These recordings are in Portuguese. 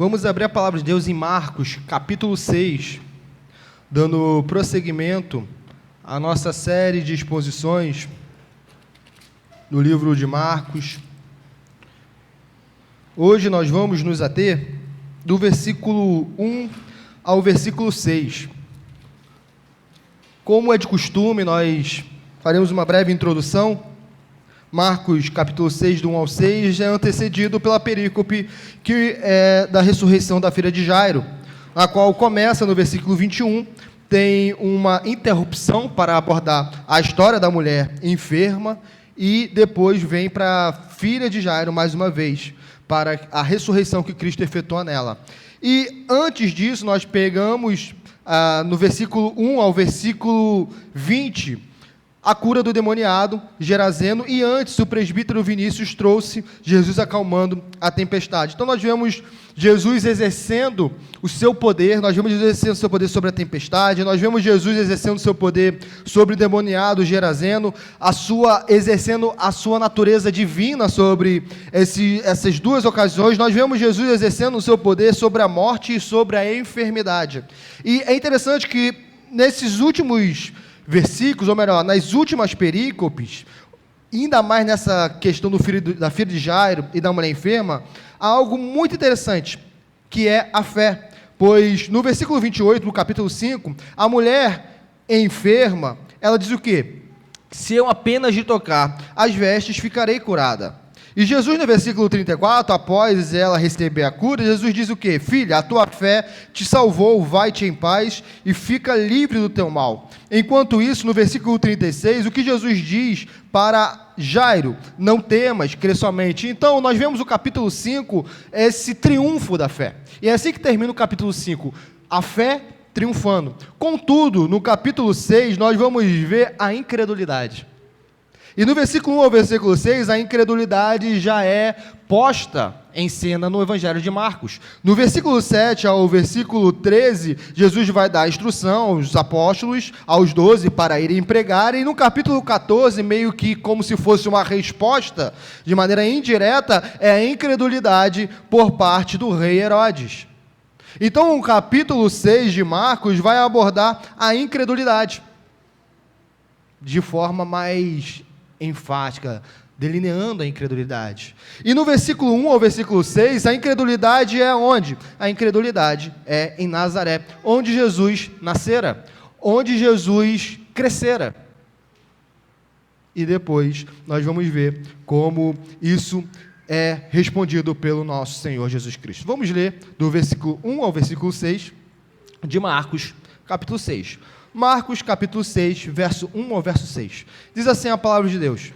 Vamos abrir a palavra de Deus em Marcos, capítulo 6, dando prosseguimento à nossa série de exposições no livro de Marcos. Hoje nós vamos nos ater do versículo 1 ao versículo 6. Como é de costume, nós faremos uma breve introdução. Marcos, capítulo 6, do 1 ao 6, é antecedido pela perícope que é da ressurreição da filha de Jairo, a qual começa no versículo 21, tem uma interrupção para abordar a história da mulher enferma e depois vem para a filha de Jairo mais uma vez, para a ressurreição que Cristo efetua nela. E antes disso, nós pegamos no versículo 1 ao versículo 20, a cura do demoniado, Gerazeno, e antes o presbítero Vinícius trouxe Jesus acalmando a tempestade. Então nós vemos Jesus exercendo o seu poder, nós vemos Jesus exercendo o seu poder sobre a tempestade, nós vemos Jesus exercendo o seu poder sobre o demoniado, Gerazeno, exercendo a sua natureza divina sobre essas duas ocasiões. Nós vemos Jesus exercendo o seu poder sobre a morte e sobre a enfermidade. E é interessante que nesses últimos versículos, ou melhor, nas últimas perícopes, ainda mais nessa questão da filha de Jairo e da mulher enferma, há algo muito interessante, que é a fé. Pois no versículo 28, do capítulo 5, a mulher enferma, ela diz o quê? Se eu apenas de tocar as vestes, ficarei curada. E Jesus, no versículo 34, após ela receber a cura, Jesus diz o quê? Filha, a tua fé te salvou, vai-te em paz e fica livre do teu mal. Enquanto isso, no versículo 36, o que Jesus diz para Jairo? Não temas, crê somente. Então, nós vemos o capítulo 5, esse triunfo da fé. E é assim que termina o capítulo 5, a fé triunfando. Contudo, no capítulo 6, nós vamos ver a incredulidade. E no versículo 1 ao versículo 6, a incredulidade já é posta em cena no Evangelho de Marcos. No versículo 7 ao versículo 13, Jesus vai dar instrução aos apóstolos, aos 12, para irem pregar, e no capítulo 14, meio que como se fosse uma resposta, de maneira indireta, é a incredulidade por parte do rei Herodes. Então, o capítulo 6 de Marcos vai abordar a incredulidade de forma mais enfática, delineando a incredulidade. E no versículo 1 ao versículo 6, a incredulidade é onde? A incredulidade é em Nazaré, onde Jesus nascera, onde Jesus crescera. E depois nós vamos ver como isso é respondido pelo nosso Senhor Jesus Cristo. Vamos ler do versículo 1 ao versículo 6 de Marcos, capítulo 6. Marcos, capítulo 6, verso 1 ao verso 6. Diz assim a palavra de Deus: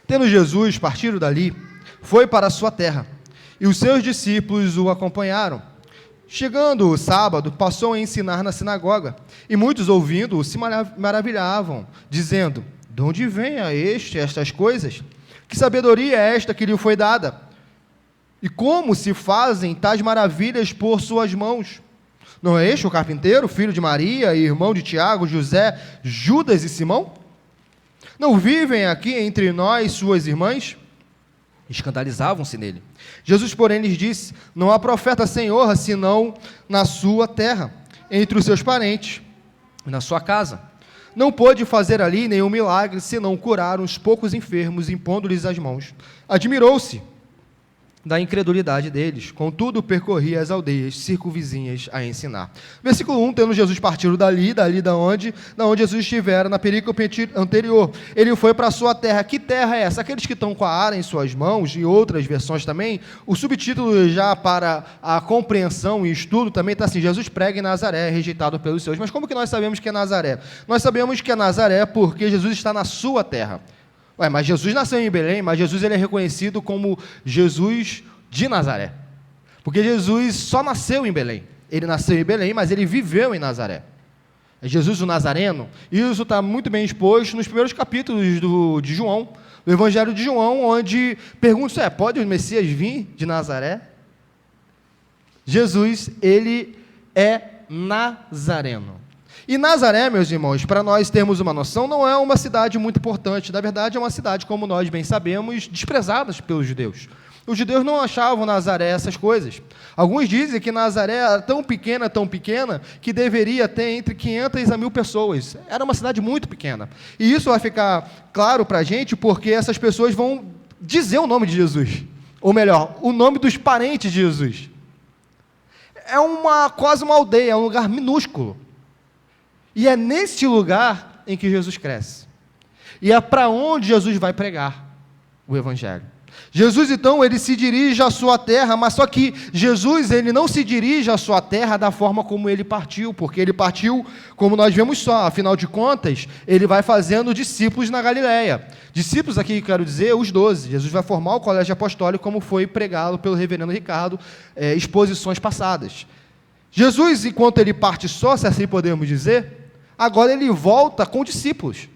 Tendo Jesus partido dali, foi para a sua terra, e os seus discípulos o acompanharam. Chegando o sábado, passou a ensinar na sinagoga, e muitos ouvindo-o se maravilhavam, dizendo: De onde vem a estas coisas? Que sabedoria é esta que lhe foi dada? E como se fazem tais maravilhas por suas mãos? Não é este o carpinteiro, filho de Maria, irmão de Tiago, José, Judas e Simão? Não vivem aqui entre nós suas irmãs? Escandalizavam-se nele. Jesus, porém, lhes disse: Não há profeta sem honra, senão na sua terra, entre os seus parentes, na sua casa. Não pôde fazer ali nenhum milagre, senão curar uns poucos enfermos, impondo-lhes as mãos. Admirou-se da incredulidade deles, contudo percorria as aldeias circunvizinhas a ensinar. Versículo 1, tendo Jesus partido dali da onde Jesus estivera na perícope anterior, ele foi para a sua terra. Que terra é essa? Aqueles que estão com a ara em suas mãos, e outras versões também, o subtítulo já para a compreensão e estudo também está assim: Jesus prega em Nazaré, rejeitado pelos seus. Mas como que nós sabemos que é Nazaré? Nós sabemos que é Nazaré porque Jesus está na sua terra. Mas Jesus nasceu em Belém, mas Jesus ele é reconhecido como Jesus de Nazaré. Porque Jesus só nasceu em Belém. Ele nasceu em Belém, mas ele viveu em Nazaré. É Jesus o Nazareno. Isso está muito bem exposto nos primeiros capítulos de João, do Evangelho de João, onde pergunta: pode o Messias vir de Nazaré? Jesus, ele é nazareno. E Nazaré, meus irmãos, para nós termos uma noção, não é uma cidade muito importante. Na verdade, é uma cidade, como nós bem sabemos, desprezada pelos judeus. Os judeus não achavam Nazaré essas coisas. Alguns dizem que Nazaré era tão pequena, que deveria ter entre 500 a 1.000 pessoas. Era uma cidade muito pequena. E isso vai ficar claro para a gente, porque essas pessoas vão dizer o nome de Jesus. Ou melhor, o nome dos parentes de Jesus. É quase uma aldeia, é um lugar minúsculo. E é nesse lugar em que Jesus cresce. E é para onde Jesus vai pregar o Evangelho. Jesus, então, ele se dirige à sua terra, mas só que Jesus, ele não se dirige à sua terra da forma como ele partiu, porque ele partiu, como nós vemos só, afinal de contas, ele vai fazendo discípulos na Galileia. Discípulos aqui, quero dizer, os 12. Jesus vai formar o colégio apostólico, como foi pregado pelo reverendo Ricardo, exposições passadas. Jesus, enquanto ele parte só, se assim podemos dizer, agora ele volta com discípulos.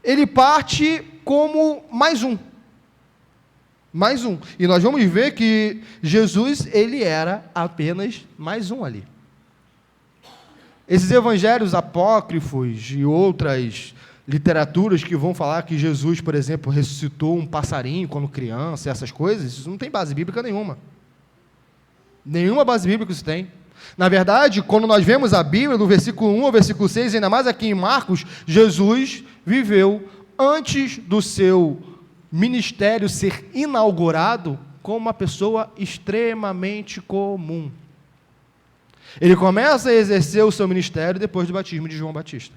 Ele parte como mais um. Mais um. E nós vamos ver que Jesus, ele era apenas mais um ali. Esses evangelhos apócrifos e outras literaturas que vão falar que Jesus, por exemplo, ressuscitou um passarinho quando criança, essas coisas, isso não tem base bíblica nenhuma. Nenhuma base bíblica isso tem. Na verdade, quando nós vemos a Bíblia, do versículo 1 ao versículo 6, ainda mais aqui em Marcos, Jesus viveu antes do seu ministério ser inaugurado como uma pessoa extremamente comum. Ele começa a exercer o seu ministério depois do batismo de João Batista.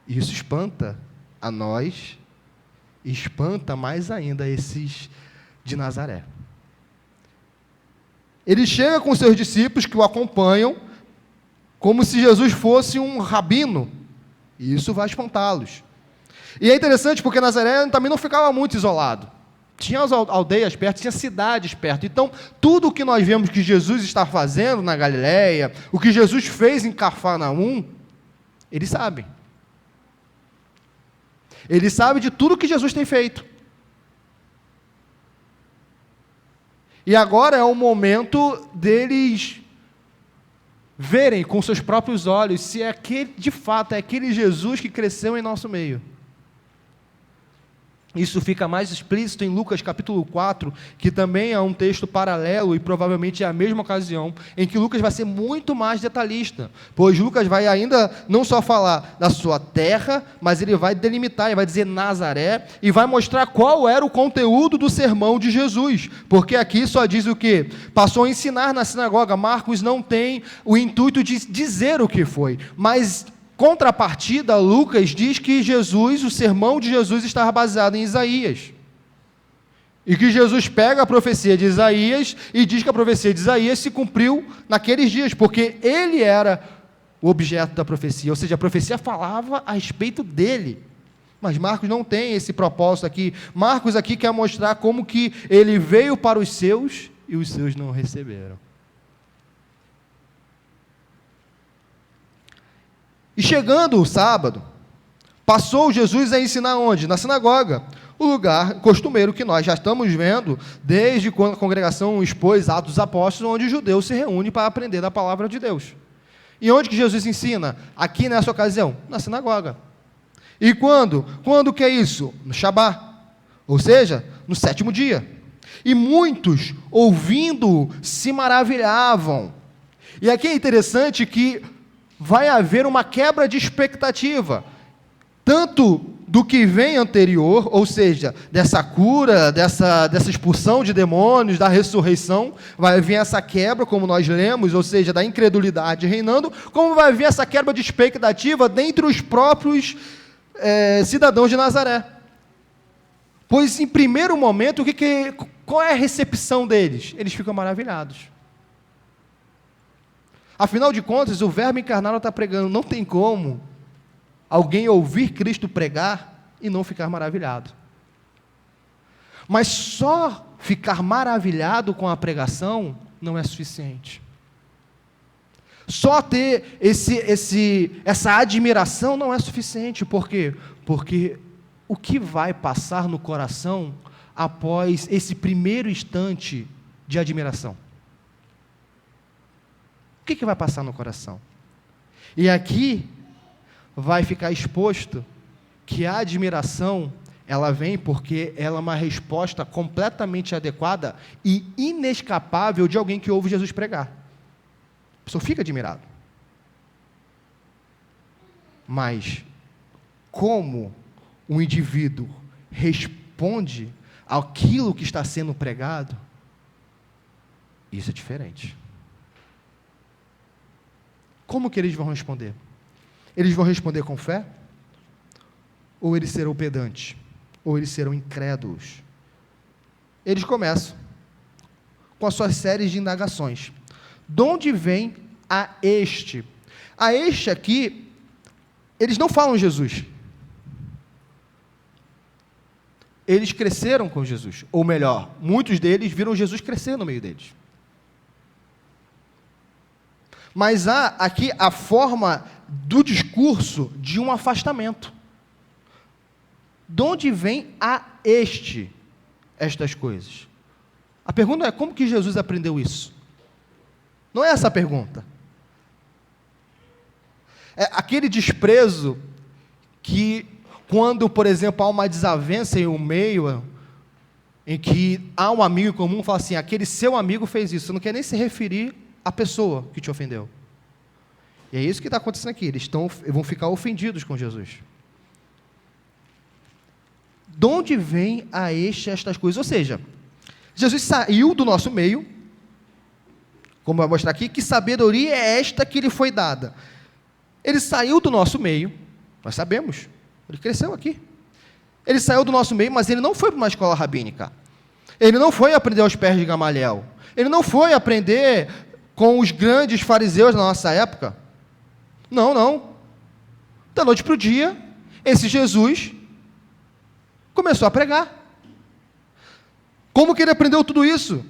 Isso espanta a nós, e espanta mais ainda esses de Nazaré. Ele chega com seus discípulos que o acompanham, como se Jesus fosse um rabino, e isso vai espantá-los. E é interessante porque Nazaré também não ficava muito isolado. Tinha as aldeias perto, tinha cidades perto. Então, tudo o que nós vemos que Jesus está fazendo na Galileia, o que Jesus fez em Cafarnaum, eles sabem. Eles sabem de tudo que Jesus tem feito. E agora é o momento deles verem com seus próprios olhos se é aquele, de fato, é aquele Jesus que cresceu em nosso meio. Isso fica mais explícito em Lucas capítulo 4, que também é um texto paralelo e provavelmente é a mesma ocasião, em que Lucas vai ser muito mais detalhista, pois Lucas vai ainda não só falar da sua terra, mas ele vai delimitar, ele vai dizer Nazaré, e vai mostrar qual era o conteúdo do sermão de Jesus, porque aqui só diz o quê? Passou a ensinar na sinagoga. Marcos não tem o intuito de dizer o que foi, mas contrapartida, Lucas diz que Jesus, o sermão de Jesus estava baseado em Isaías. E que Jesus pega a profecia de Isaías e diz que a profecia de Isaías se cumpriu naqueles dias, porque ele era o objeto da profecia, ou seja, a profecia falava a respeito dele. Mas Marcos não tem esse propósito aqui. Marcos aqui quer mostrar como que ele veio para os seus e os seus não receberam. E chegando o sábado, passou Jesus a ensinar onde? Na sinagoga, o lugar costumeiro que nós já estamos vendo desde quando a congregação expôs Atos dos Apóstolos, onde os judeus se reúnem para aprender da palavra de Deus. E onde que Jesus ensina? Aqui nessa ocasião, na sinagoga. E quando? Quando que é isso? No Shabá, ou seja, no 7º dia. E muitos, ouvindo, se maravilhavam. E aqui é interessante que vai haver uma quebra de expectativa, tanto do que vem anterior, ou seja, dessa cura, dessa expulsão de demônios, da ressurreição, vai vir essa quebra, como nós lemos, ou seja, da incredulidade reinando, como vai vir essa quebra de expectativa dentre os próprios cidadãos de Nazaré. Pois, em primeiro momento, qual é a recepção deles? Eles ficam maravilhados. Afinal de contas, o verbo encarnado está pregando. Não tem como alguém ouvir Cristo pregar e não ficar maravilhado. Mas só ficar maravilhado com a pregação não é suficiente. Só ter essa admiração não é suficiente. Por quê? Porque o que vai passar no coração após esse primeiro instante de admiração? O que vai passar no coração? E aqui vai ficar exposto que a admiração, ela vem porque ela é uma resposta completamente adequada e inescapável de alguém que ouve Jesus pregar. A pessoa fica admirado. Mas como um indivíduo responde àquilo que está sendo pregado, isso é diferente. Como que eles vão responder? Eles vão responder com fé? Ou eles serão pedantes? Ou eles serão incrédulos? Eles começam com as suas séries de indagações. De onde vem a este? A este aqui, eles não falam Jesus. Eles cresceram com Jesus. Ou melhor, muitos deles viram Jesus crescer no meio deles. Mas há aqui a forma do discurso de um afastamento. De onde vem a estas coisas? A pergunta é, como que Jesus aprendeu isso? Não é essa a pergunta. É aquele desprezo que, quando, por exemplo, há uma desavença em um meio, em que há um amigo comum, fala assim, aquele seu amigo fez isso, você não quer nem se referir à pessoa que te ofendeu. E é isso que está acontecendo aqui, eles vão ficar ofendidos com Jesus. De onde vem a estas coisas? Ou seja, Jesus saiu do nosso meio, como vai mostrar aqui, que sabedoria é esta que lhe foi dada. Ele saiu do nosso meio, nós sabemos, ele cresceu aqui. Ele saiu do nosso meio, mas ele não foi para uma escola rabínica. Ele não foi aprender aos pés de Gamaliel. Ele não foi aprender com os grandes fariseus da nossa época. Não, não. Da noite para o dia, esse Jesus começou a pregar. Como que ele aprendeu tudo isso?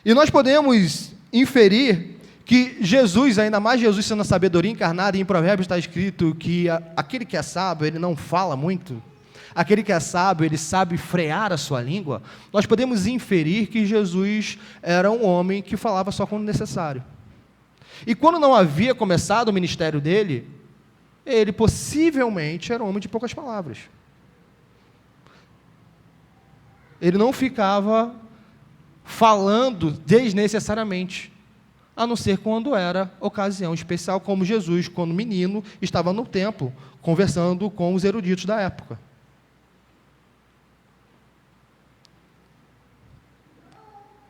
E nós podemos inferir que Jesus, ainda mais Jesus sendo a sabedoria encarnada, e em Provérbios está escrito que aquele que é sábio, ele não fala muito, aquele que é sábio, ele sabe frear a sua língua. Nós podemos inferir que Jesus era um homem que falava só quando necessário. E quando não havia começado o ministério dele, ele possivelmente era um homem de poucas palavras. Ele não ficava falando desnecessariamente, a não ser quando era ocasião especial, como Jesus, quando menino, estava no templo, conversando com os eruditos da época.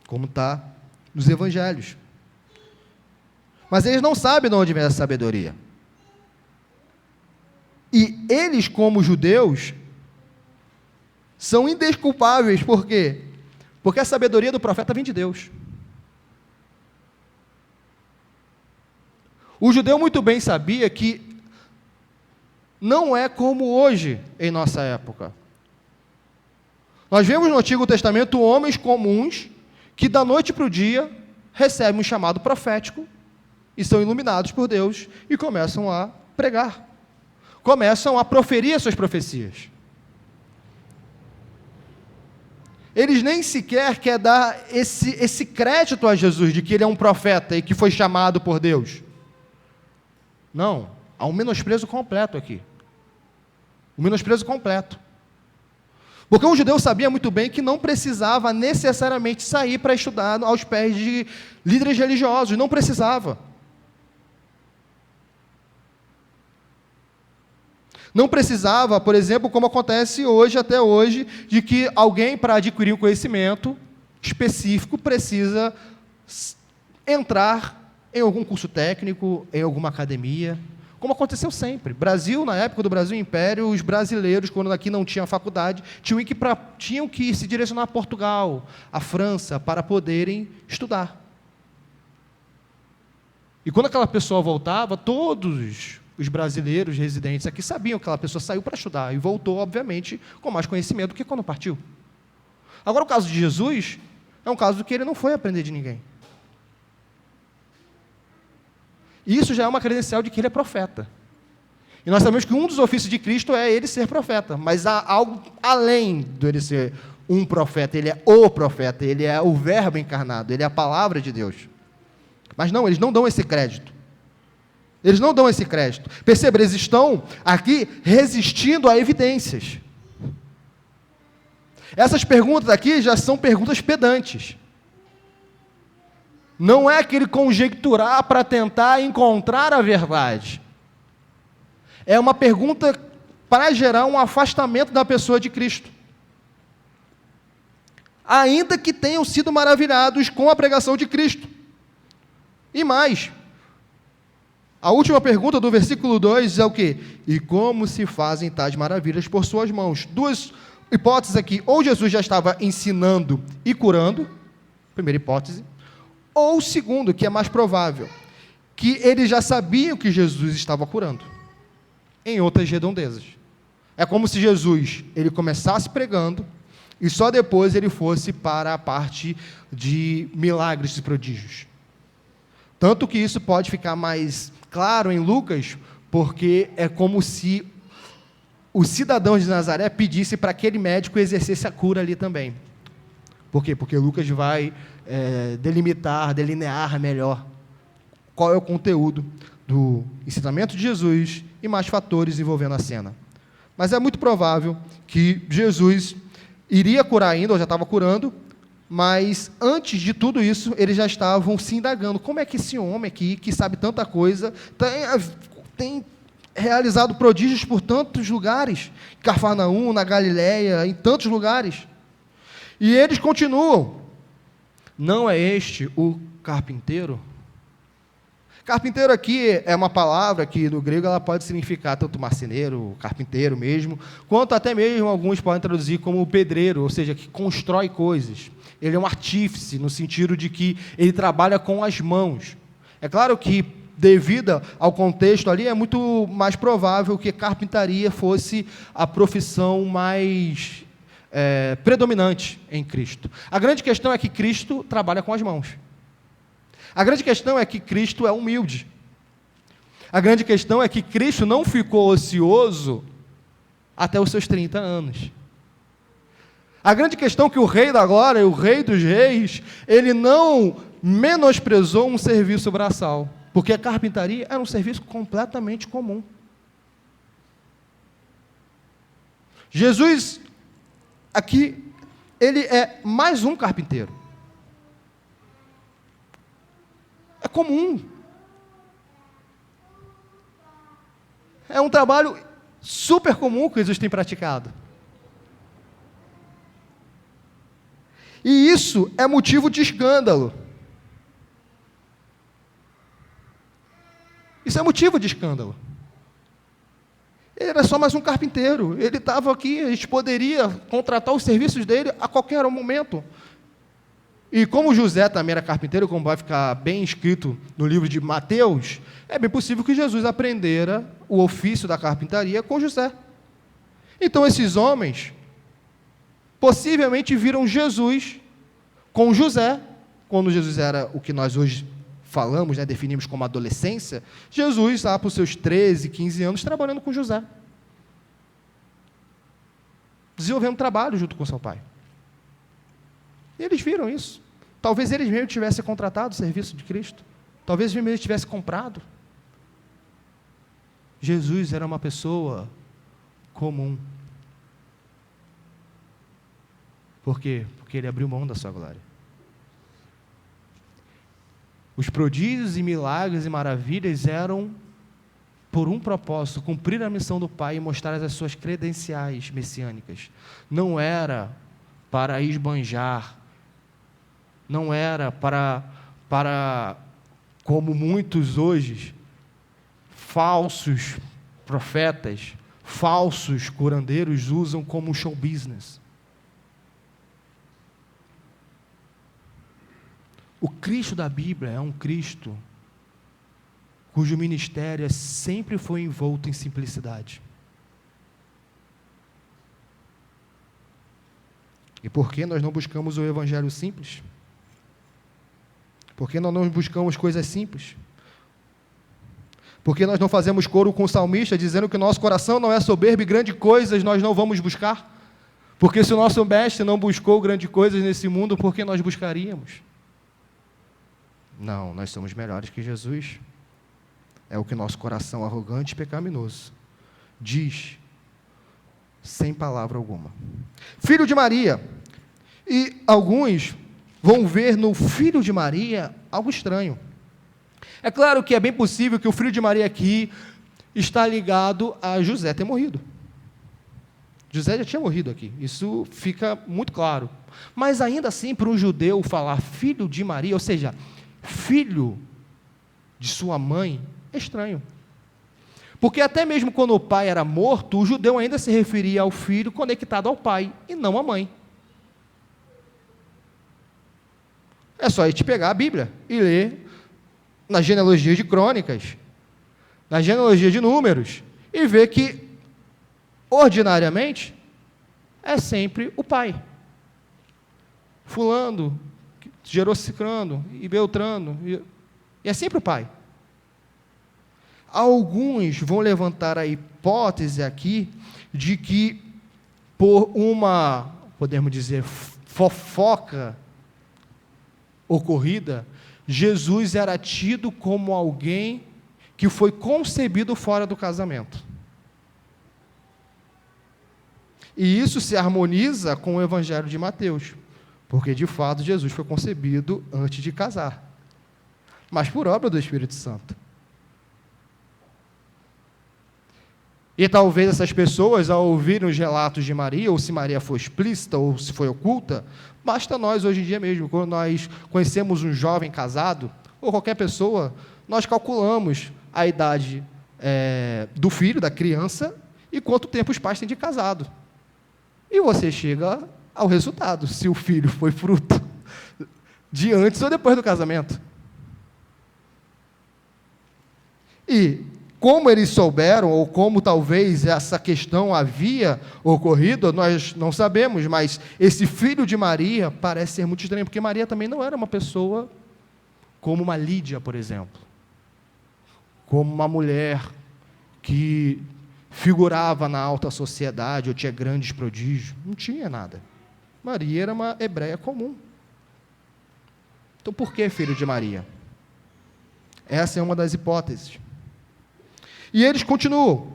Como está nos evangelhos. Mas eles não sabem de onde vem essa sabedoria. E eles, como judeus, são indesculpáveis. Por quê? Porque a sabedoria do profeta vem de Deus. O judeu muito bem sabia que não é como hoje em nossa época. Nós vemos no Antigo Testamento homens comuns que da noite para o dia recebem um chamado profético e são iluminados por Deus e começam a pregar. Começam a proferir as suas profecias. Eles nem sequer querem dar esse crédito a Jesus, de que ele é um profeta e que foi chamado por Deus. Não, há um menosprezo completo aqui. Um menosprezo completo. Porque um judeu sabia muito bem que não precisava necessariamente sair para estudar aos pés de líderes religiosos, não precisava. Não precisava, por exemplo, como acontece hoje, até hoje, de que alguém, para adquirir um conhecimento específico, precisa entrar em algum curso técnico, em alguma academia, como aconteceu sempre. Brasil, na época do Brasil Império, os brasileiros, quando aqui não tinha faculdade, tinham que se direcionar a Portugal, a França, para poderem estudar. E quando aquela pessoa voltava, todos os brasileiros residentes aqui sabiam que aquela pessoa saiu para estudar e voltou, obviamente, com mais conhecimento do que quando partiu. Agora, o caso de Jesus é um caso que ele não foi aprender de ninguém. E isso já é uma credencial de que ele é profeta. E nós sabemos que um dos ofícios de Cristo é ele ser profeta, mas há algo além dele ser um profeta, ele é o profeta, ele é o verbo encarnado, ele é a palavra de Deus. Mas não, eles não dão esse crédito. Eles não dão esse crédito. Perceba, eles estão aqui resistindo a evidências. Essas perguntas aqui já são perguntas pedantes. Não é aquele conjecturar para tentar encontrar a verdade. É uma pergunta para gerar um afastamento da pessoa de Cristo. Ainda que tenham sido maravilhados com a pregação de Cristo. E mais, a última pergunta do versículo 2 é o quê? E como se fazem tais maravilhas por suas mãos? Duas hipóteses aqui. Ou Jesus já estava ensinando e curando, primeira hipótese. Ou segundo, que é mais provável, que eles já sabiam que Jesus estava curando. Em outras redondezas. É como se Jesus, ele começasse pregando, e só depois ele fosse para a parte de milagres e prodígios. Tanto que isso pode ficar mais claro em Lucas, porque é como se o cidadão de Nazaré pedisse para aquele médico exercesse a cura ali também. Por quê? Porque Lucas vai delinear melhor qual é o conteúdo do ensinamento de Jesus e mais fatores envolvendo a cena. Mas é muito provável que Jesus iria curar ainda, ou já estava curando, mas antes de tudo isso, eles já estavam se indagando. Como é que esse homem aqui, que sabe tanta coisa, tem realizado prodígios por tantos lugares, em Cafarnaum, na Galileia, em tantos lugares? E eles continuam. Não é este o carpinteiro? Carpinteiro aqui é uma palavra que no grego ela pode significar tanto marceneiro, carpinteiro mesmo, quanto até mesmo alguns podem traduzir como pedreiro, ou seja, que constrói coisas. Ele é um artífice, no sentido de que ele trabalha com as mãos. É claro que, devido ao contexto ali, é muito mais provável que carpintaria fosse a profissão mais predominante em Cristo. A grande questão é que Cristo trabalha com as mãos. A grande questão é que Cristo é humilde. A grande questão é que Cristo não ficou ocioso até os seus 30 anos. A grande questão é que o Rei da Glória, o Rei dos Reis, ele não menosprezou um serviço braçal, porque a carpintaria era um serviço completamente comum. Jesus, aqui, ele é mais um carpinteiro. É comum. É um trabalho super comum que Jesus tem praticado. E isso é motivo de escândalo. Isso é motivo de escândalo. Ele era só mais um carpinteiro. Ele estava aqui, a gente poderia contratar os serviços dele a qualquer momento. E como José também era carpinteiro, como vai ficar bem escrito no livro de Mateus, é bem possível que Jesus aprendera o ofício da carpintaria com José. Então esses homens possivelmente viram Jesus com José, quando Jesus era o que nós hoje falamos, definimos como adolescência, Jesus lá para os seus 13, 15 anos, trabalhando com José. Desenvolvendo trabalho junto com seu pai. E eles viram isso. Talvez eles mesmos tivessem contratado o serviço de Cristo. Talvez eles mesmos tivessem comprado. Jesus era uma pessoa comum. Por quê? Porque ele abriu mão da sua glória. Os prodígios e milagres e maravilhas eram por um propósito, cumprir a missão do Pai e mostrar as suas credenciais messiânicas. Não era para esbanjar, não era para como muitos hoje, falsos profetas, falsos curandeiros usam como show business. O Cristo da Bíblia é um Cristo cujo ministério sempre foi envolto em simplicidade. E por que nós não buscamos o evangelho simples? Por que nós não buscamos coisas simples? Por que nós não fazemos coro com o salmista, dizendo que o nosso coração não é soberbo e grandes coisas nós não vamos buscar? Porque se o nosso mestre não buscou grandes coisas nesse mundo, por que nós buscaríamos? Não, nós somos melhores que Jesus. É o que nosso coração arrogante e pecaminoso diz, sem palavra alguma. Filho de Maria. E alguns vão ver no filho de Maria algo estranho. É claro que é bem possível que o filho de Maria aqui está ligado a José ter morrido. José já tinha morrido aqui, isso fica muito claro. Mas ainda assim, para um judeu falar filho de Maria, ou seja, filho de sua mãe, é estranho. Porque até mesmo quando o pai era morto, o judeu ainda se referia ao filho conectado ao pai, e não à mãe. É só a gente pegar a Bíblia e ler na genealogia de Crônicas, na genealogia de Números, e ver que, ordinariamente, é sempre o pai. Fulano, gerou Cicrano, e Beltrano, e é sempre o pai. Alguns vão levantar a hipótese aqui de que, por uma, podemos dizer, fofoca ocorrida, Jesus era tido como alguém que foi concebido fora do casamento. E isso se harmoniza com o Evangelho de Mateus, porque de fato Jesus foi concebido antes de casar, mas por obra do Espírito Santo. E talvez essas pessoas, ao ouvirem os relatos de Maria, ou se Maria foi explícita, ou se foi oculta, basta nós, hoje em dia mesmo, quando nós conhecemos um jovem casado, ou qualquer pessoa, nós calculamos a idade do filho, da criança, e quanto tempo os pais têm de casado. E você chega ao resultado, se o filho foi fruto de antes ou depois do casamento. E como eles souberam, ou como talvez essa questão havia ocorrido, nós não sabemos, mas esse filho de Maria parece ser muito estranho, porque Maria também não era uma pessoa como uma Lídia, por exemplo, como uma mulher que figurava na alta sociedade, ou tinha grandes prodígios, não tinha nada. Maria era uma hebreia comum. Então, por que filho de Maria? Essa é uma das hipóteses. E eles continuam.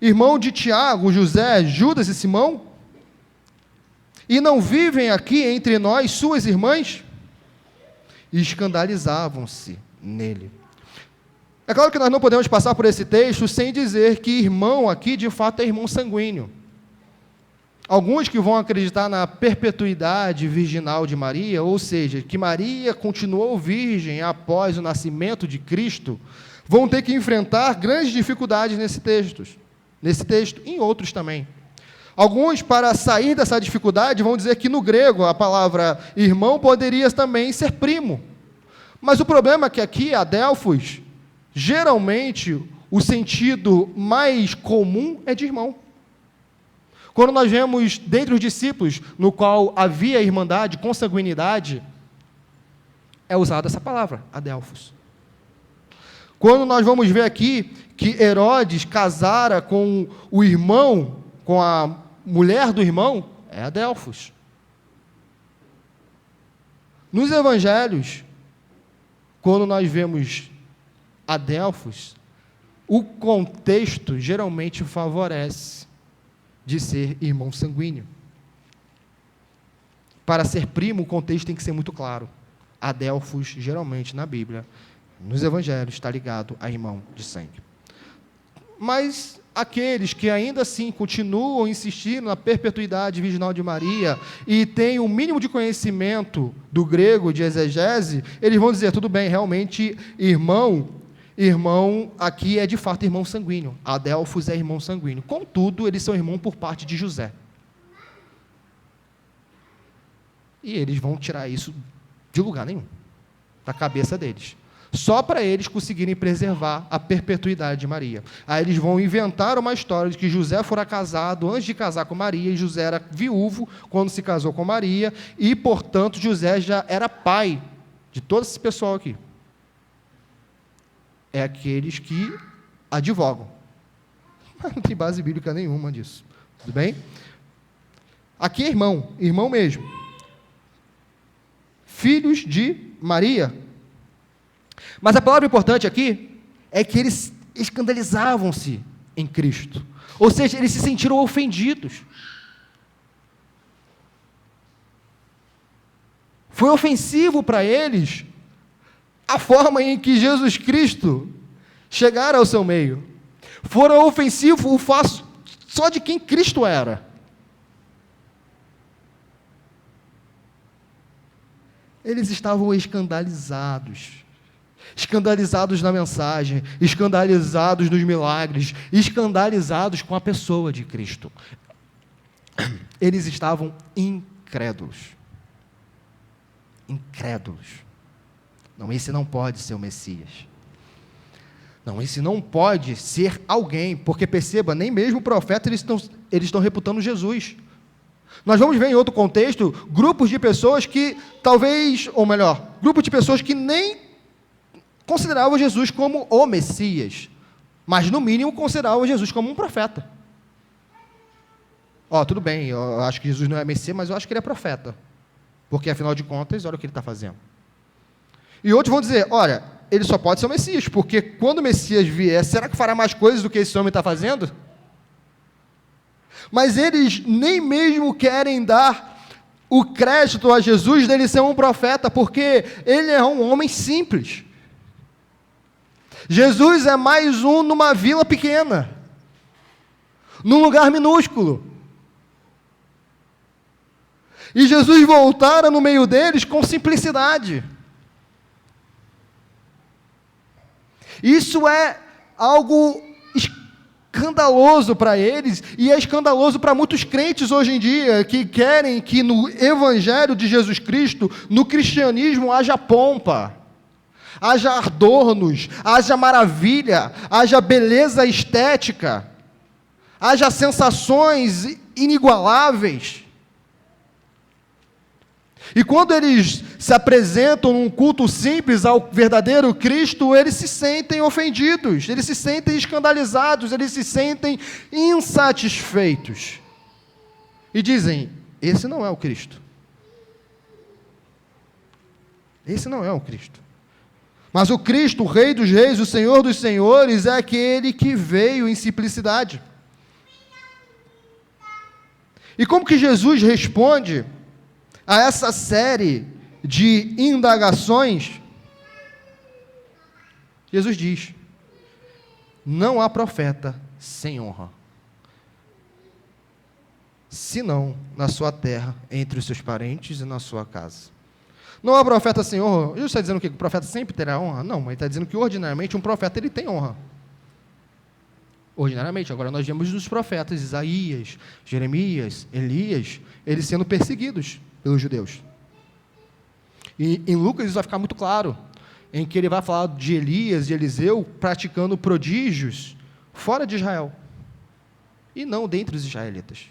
Irmão de Tiago, José, Judas e Simão? E não vivem aqui entre nós suas irmãs? E escandalizavam-se nele. É claro que nós não podemos passar por esse texto sem dizer que irmão aqui, de fato, é irmão sanguíneo. Alguns que vão acreditar na perpetuidade virginal de Maria, ou seja, que Maria continuou virgem após o nascimento de Cristo, vão ter que enfrentar grandes dificuldades nesse texto, e em outros também. Alguns, para sair dessa dificuldade, vão dizer que no grego a palavra irmão poderia também ser primo. Mas o problema é que aqui, adelphos, geralmente o sentido mais comum é de irmão. Quando nós vemos dentre os discípulos, no qual havia irmandade, consanguinidade, é usada essa palavra, adelphos. Quando nós vamos ver aqui que Herodes casara com o irmão, com a mulher do irmão, é adelphos. Nos evangelhos, quando nós vemos adelphos, o contexto geralmente favorece de ser irmão sanguíneo. Para ser primo, o contexto tem que ser muito claro. Adelphos, geralmente, na Bíblia, nos evangelhos, está ligado a irmão de sangue. Mas aqueles que ainda assim continuam insistindo na perpetuidade virginal de Maria e têm o mínimo de conhecimento do grego, de exegese, eles vão dizer, tudo bem, realmente, irmão aqui é de fato irmão sanguíneo. Adelphos é irmão sanguíneo. Contudo, eles são irmãos por parte de José. E eles vão tirar isso de lugar nenhum, da cabeça deles. Só para eles conseguirem preservar a perpetuidade de Maria. Aí eles vão inventar uma história de que José fora casado antes de casar com Maria, e José era viúvo quando se casou com Maria, e, portanto, José já era pai de todo esse pessoal aqui. É aqueles que advogam. Mas não tem base bíblica nenhuma disso. Tudo bem? Aqui é irmão mesmo. Filhos de Maria. Mas a palavra importante aqui é que eles escandalizavam-se em Cristo. Ou seja, eles se sentiram ofendidos. Foi ofensivo para eles a forma em que Jesus Cristo chegara ao seu meio. Foi ofensivo o fato só de quem Cristo era. Eles estavam escandalizados. Escandalizados na mensagem, escandalizados nos milagres, escandalizados com a pessoa de Cristo. Eles estavam incrédulos. Incrédulos. Não, esse não pode ser o Messias. Não, esse não pode ser alguém, porque perceba, nem mesmo o profeta eles estão reputando Jesus. Nós vamos ver em outro contexto, grupos de pessoas que talvez, ou melhor, grupos de pessoas que nem consideravam Jesus como o Messias, mas no mínimo consideravam Jesus como um profeta. Tudo bem, eu acho que Jesus não é Messias, mas eu acho que ele é profeta, porque afinal de contas, olha o que ele está fazendo. E outros vão dizer, olha, ele só pode ser o Messias, porque quando o Messias vier, será que fará mais coisas do que esse homem está fazendo? Mas eles nem mesmo querem dar o crédito a Jesus dele ser um profeta, porque ele é um homem simples. Jesus é mais um numa vila pequena, num lugar minúsculo. E Jesus voltara no meio deles com simplicidade. Isso é algo escandaloso para eles, e é escandaloso para muitos crentes hoje em dia, que querem que no Evangelho de Jesus Cristo, no cristianismo, haja pompa, haja adornos, haja maravilha, haja beleza estética, haja sensações inigualáveis. E quando eles se apresentam num culto simples ao verdadeiro Cristo, eles se sentem ofendidos, eles se sentem escandalizados, eles se sentem insatisfeitos. E dizem, esse não é o Cristo. Esse não é o Cristo. Mas o Cristo, o Rei dos Reis, o Senhor dos Senhores, é aquele que veio em simplicidade. E como que Jesus responde a essa série de indagações? Jesus diz, não há profeta sem honra, senão na sua terra, entre os seus parentes e na sua casa. Não há profeta sem honra. Jesus está dizendo que o profeta sempre terá honra? Não, mas ele está dizendo que ordinariamente um profeta ele tem honra. Ordinariamente. Agora nós vemos os profetas Isaías, Jeremias, Elias, eles sendo perseguidos pelos judeus. E em Lucas isso vai ficar muito claro, em que ele vai falar de Elias e Eliseu praticando prodígios fora de Israel, e não dentre os israelitas.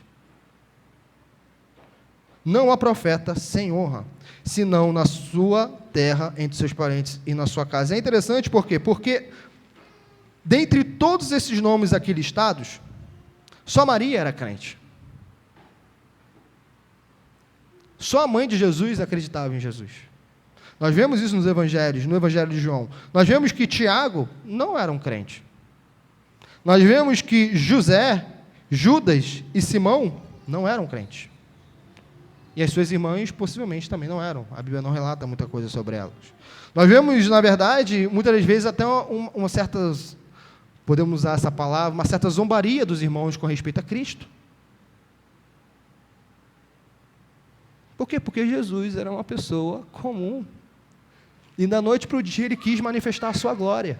Não há profeta sem honra, senão na sua terra, entre seus parentes e na sua casa. É interessante por quê? Porque, dentre todos esses nomes aqui listados, só Maria era crente. Só a mãe de Jesus acreditava em Jesus. Nós vemos isso nos evangelhos, no evangelho de João. Nós vemos que Tiago não era um crente. Nós vemos que José, Judas e Simão não eram crentes. E as suas irmãs possivelmente também não eram. A Bíblia não relata muita coisa sobre elas. Nós vemos, na verdade, muitas das vezes até uma certa, podemos usar essa palavra, uma certa zombaria dos irmãos com respeito a Cristo. Por quê? Porque Jesus era uma pessoa comum. E da noite para o dia ele quis manifestar a sua glória.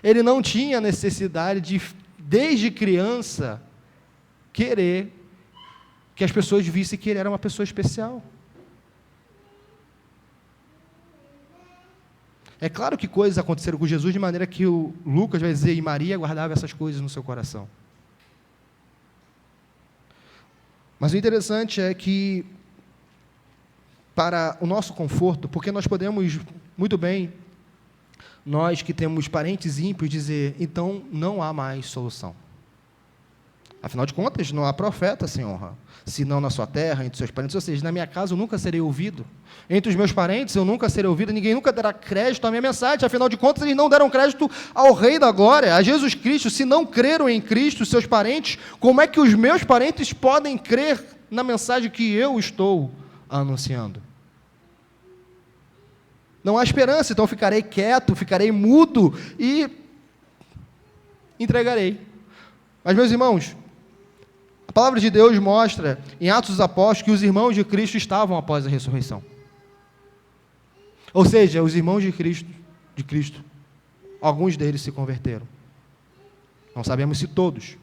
Ele não tinha necessidade de, desde criança, querer que as pessoas vissem que ele era uma pessoa especial. É claro que coisas aconteceram com Jesus de maneira que o Lucas vai dizer, e Maria guardava essas coisas no seu coração. Mas o interessante é que, para o nosso conforto, porque nós podemos muito bem, nós que temos parentes ímpios, dizer, então não há mais solução. Afinal de contas, não há profeta sem honra, senão na sua terra, entre seus parentes. Ou seja, na minha casa eu nunca serei ouvido. Entre os meus parentes eu nunca serei ouvido. Ninguém nunca dará crédito à minha mensagem. Afinal de contas, eles não deram crédito ao Rei da Glória, a Jesus Cristo. Se não creram em Cristo, seus parentes, como é que os meus parentes podem crer na mensagem que eu estou anunciando? Não há esperança, então ficarei quieto, ficarei mudo e entregarei. Mas, meus irmãos, a palavra de Deus mostra, em Atos dos Apóstolos, que os irmãos de Cristo estavam após a ressurreição. Ou seja, os irmãos de Cristo, alguns deles se converteram. Não sabemos se todos,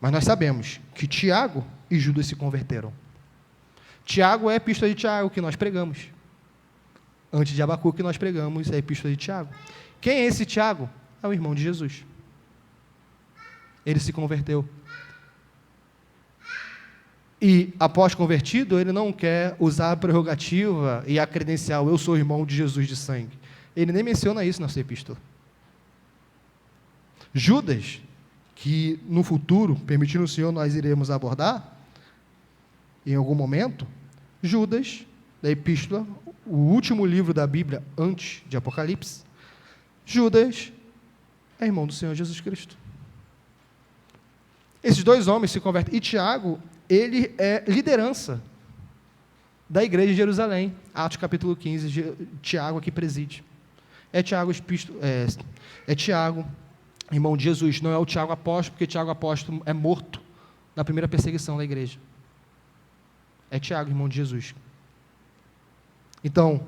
mas nós sabemos que Tiago e Judas se converteram. Tiago é a epístola de Tiago que nós pregamos. Antes de Abacuque que nós pregamos é a epístola de Tiago. Quem é esse Tiago? É o irmão de Jesus. Ele se converteu. E, após convertido, ele não quer usar a prerrogativa e a credencial, eu sou irmão de Jesus de sangue. Ele nem menciona isso na sua epístola. Judas, que no futuro, permitindo o Senhor, nós iremos abordar, em algum momento, Judas, da epístola, o último livro da Bíblia, antes de Apocalipse, Judas é irmão do Senhor Jesus Cristo. Esses dois homens se convertem. E Tiago, ele é liderança da igreja de Jerusalém. Atos capítulo 15, Tiago aqui preside. É Tiago, irmão de Jesus. Não é o Tiago apóstolo, porque Tiago apóstolo é morto na primeira perseguição da igreja. É Tiago, irmão de Jesus. Então,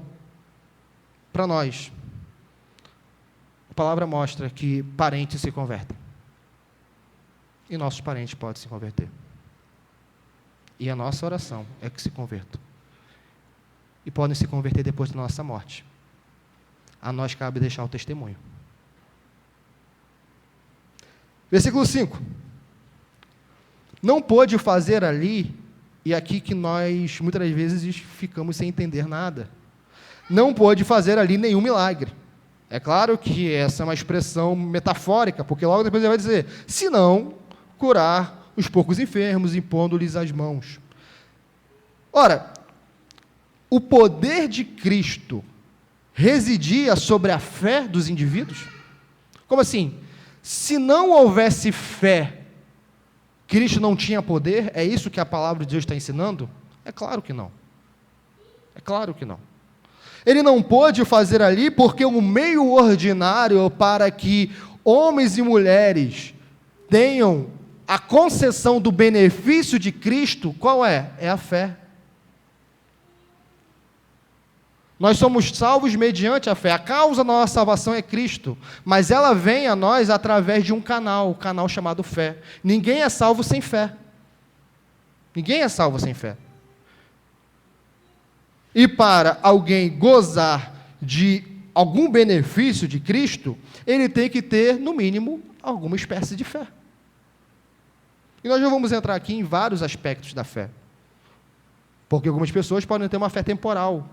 para nós, a palavra mostra que parentes se convertem. E nossos parentes podem se converter. E a nossa oração é que se convertam. E podem se converter depois da nossa morte. A nós cabe deixar o testemunho. Versículo 5. Não pôde fazer ali, e aqui que nós muitas vezes ficamos sem entender nada. Não pôde fazer ali nenhum milagre. É claro que essa é uma expressão metafórica, porque logo depois ele vai dizer, se não curar os poucos enfermos, impondo-lhes as mãos. Ora, o poder de Cristo residia sobre a fé dos indivíduos? Como assim? Se não houvesse fé, Cristo não tinha poder? É isso que a palavra de Deus está ensinando? É claro que não. É claro que não. Ele não pôde fazer ali porque o meio ordinário para que homens e mulheres tenham a concessão do benefício de Cristo, qual é? É a fé. Nós somos salvos mediante a fé. A causa da nossa salvação é Cristo, mas ela vem a nós através de um canal, o canal chamado fé. Ninguém é salvo sem fé. Ninguém é salvo sem fé. E para alguém gozar de algum benefício de Cristo, ele tem que ter, no mínimo, alguma espécie de fé. E nós já vamos entrar aqui em vários aspectos da fé. Porque algumas pessoas podem ter uma fé temporal.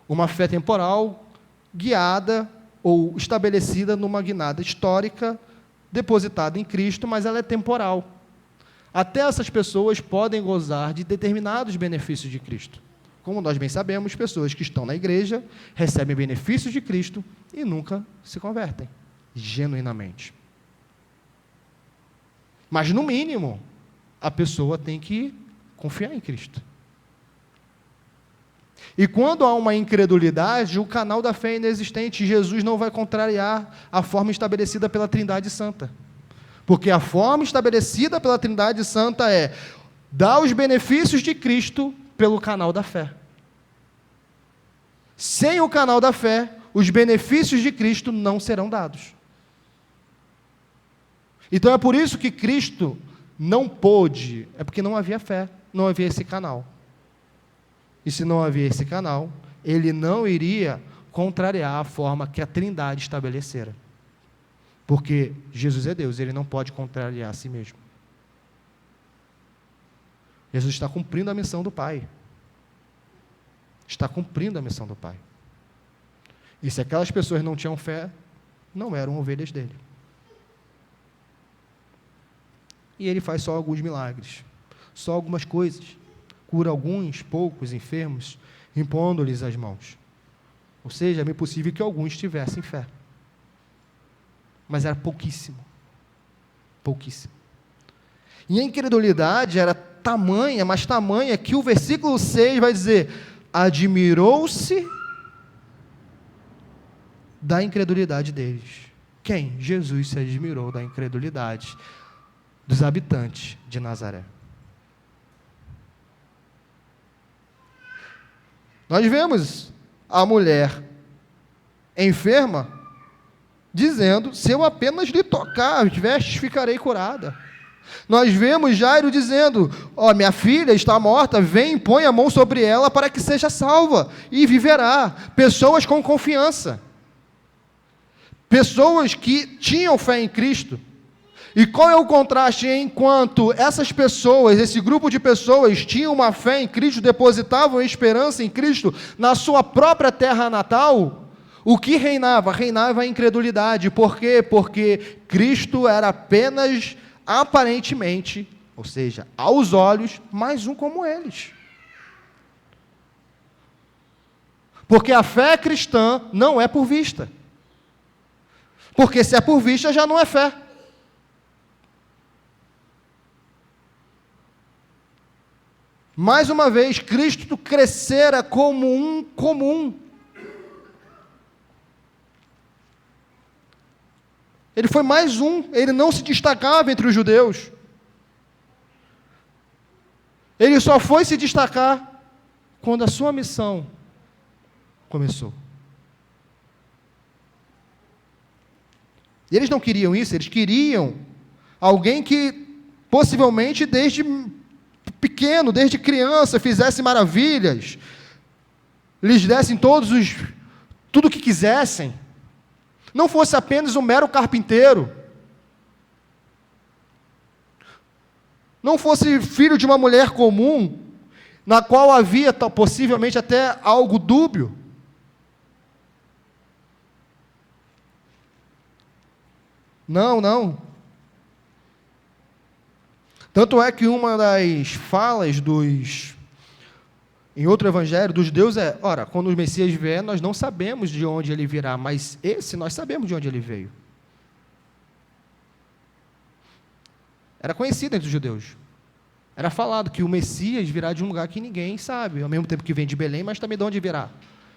Uma fé temporal guiada ou estabelecida numa guinada histórica, depositada em Cristo, mas ela é temporal. Até essas pessoas podem gozar de determinados benefícios de Cristo. Como nós bem sabemos, pessoas que estão na igreja recebem benefícios de Cristo e nunca se convertem, genuinamente. Mas, no mínimo, a pessoa tem que confiar em Cristo. E quando há uma incredulidade, o canal da fé é inexistente. Jesus não vai contrariar a forma estabelecida pela Trindade Santa. Porque a forma estabelecida pela Trindade Santa é dar os benefícios de Cristo pelo canal da fé. Sem o canal da fé, os benefícios de Cristo não serão dados. Então é por isso que Cristo não pôde, é porque não havia fé, não havia esse canal. E se não havia esse canal, ele não iria contrariar a forma que a Trindade estabelecera. Porque Jesus é Deus, ele não pode contrariar a si mesmo. Jesus está cumprindo a missão do Pai. Está cumprindo a missão do Pai. E se aquelas pessoas não tinham fé, não eram ovelhas dele. E ele faz só alguns milagres, só algumas coisas. Cura alguns, poucos enfermos, impondo-lhes as mãos. Ou seja, é bem possível que alguns tivessem fé. Mas era pouquíssimo. Pouquíssimo. E a incredulidade era tamanha, mas tamanha, que o versículo 6 vai dizer: admirou-se da incredulidade deles. Quem? Jesus se admirou da incredulidade dos habitantes de Nazaré. Nós vemos a mulher enferma dizendo: se eu apenas lhe tocar as vestes, ficarei curada. Nós vemos Jairo dizendo: ó, minha filha está morta, vem, põe a mão sobre ela para que seja salva e viverá. Pessoas com confiança. Pessoas que tinham fé em Cristo. E qual é o contraste? Enquanto essas pessoas, esse grupo de pessoas, tinham uma fé em Cristo, depositavam esperança em Cristo na sua própria terra natal, o que reinava? Reinava a incredulidade. Por quê? Porque Cristo era apenas, aparentemente, ou seja, aos olhos, mais um como eles. Porque a fé cristã não é por vista. Porque se é por vista, já não é fé. Mais uma vez, Cristo crescera como um comum. Ele foi mais um, ele não se destacava entre os judeus. Ele só foi se destacar quando a sua missão começou. E eles não queriam isso, eles queriam alguém que possivelmente desde pequeno, desde criança, fizesse maravilhas, lhes dessem tudo o que quisessem, não fosse apenas um mero carpinteiro, não fosse filho de uma mulher comum, na qual havia possivelmente até algo dúbio. Não. Tanto é que uma das falas em outro evangelho dos judeus é: ora, quando o Messias vier, nós não sabemos de onde ele virá, mas esse nós sabemos de onde ele veio. Era conhecido entre os judeus. Era falado que o Messias virá de um lugar que ninguém sabe, ao mesmo tempo que vem de Belém, mas também de onde virá.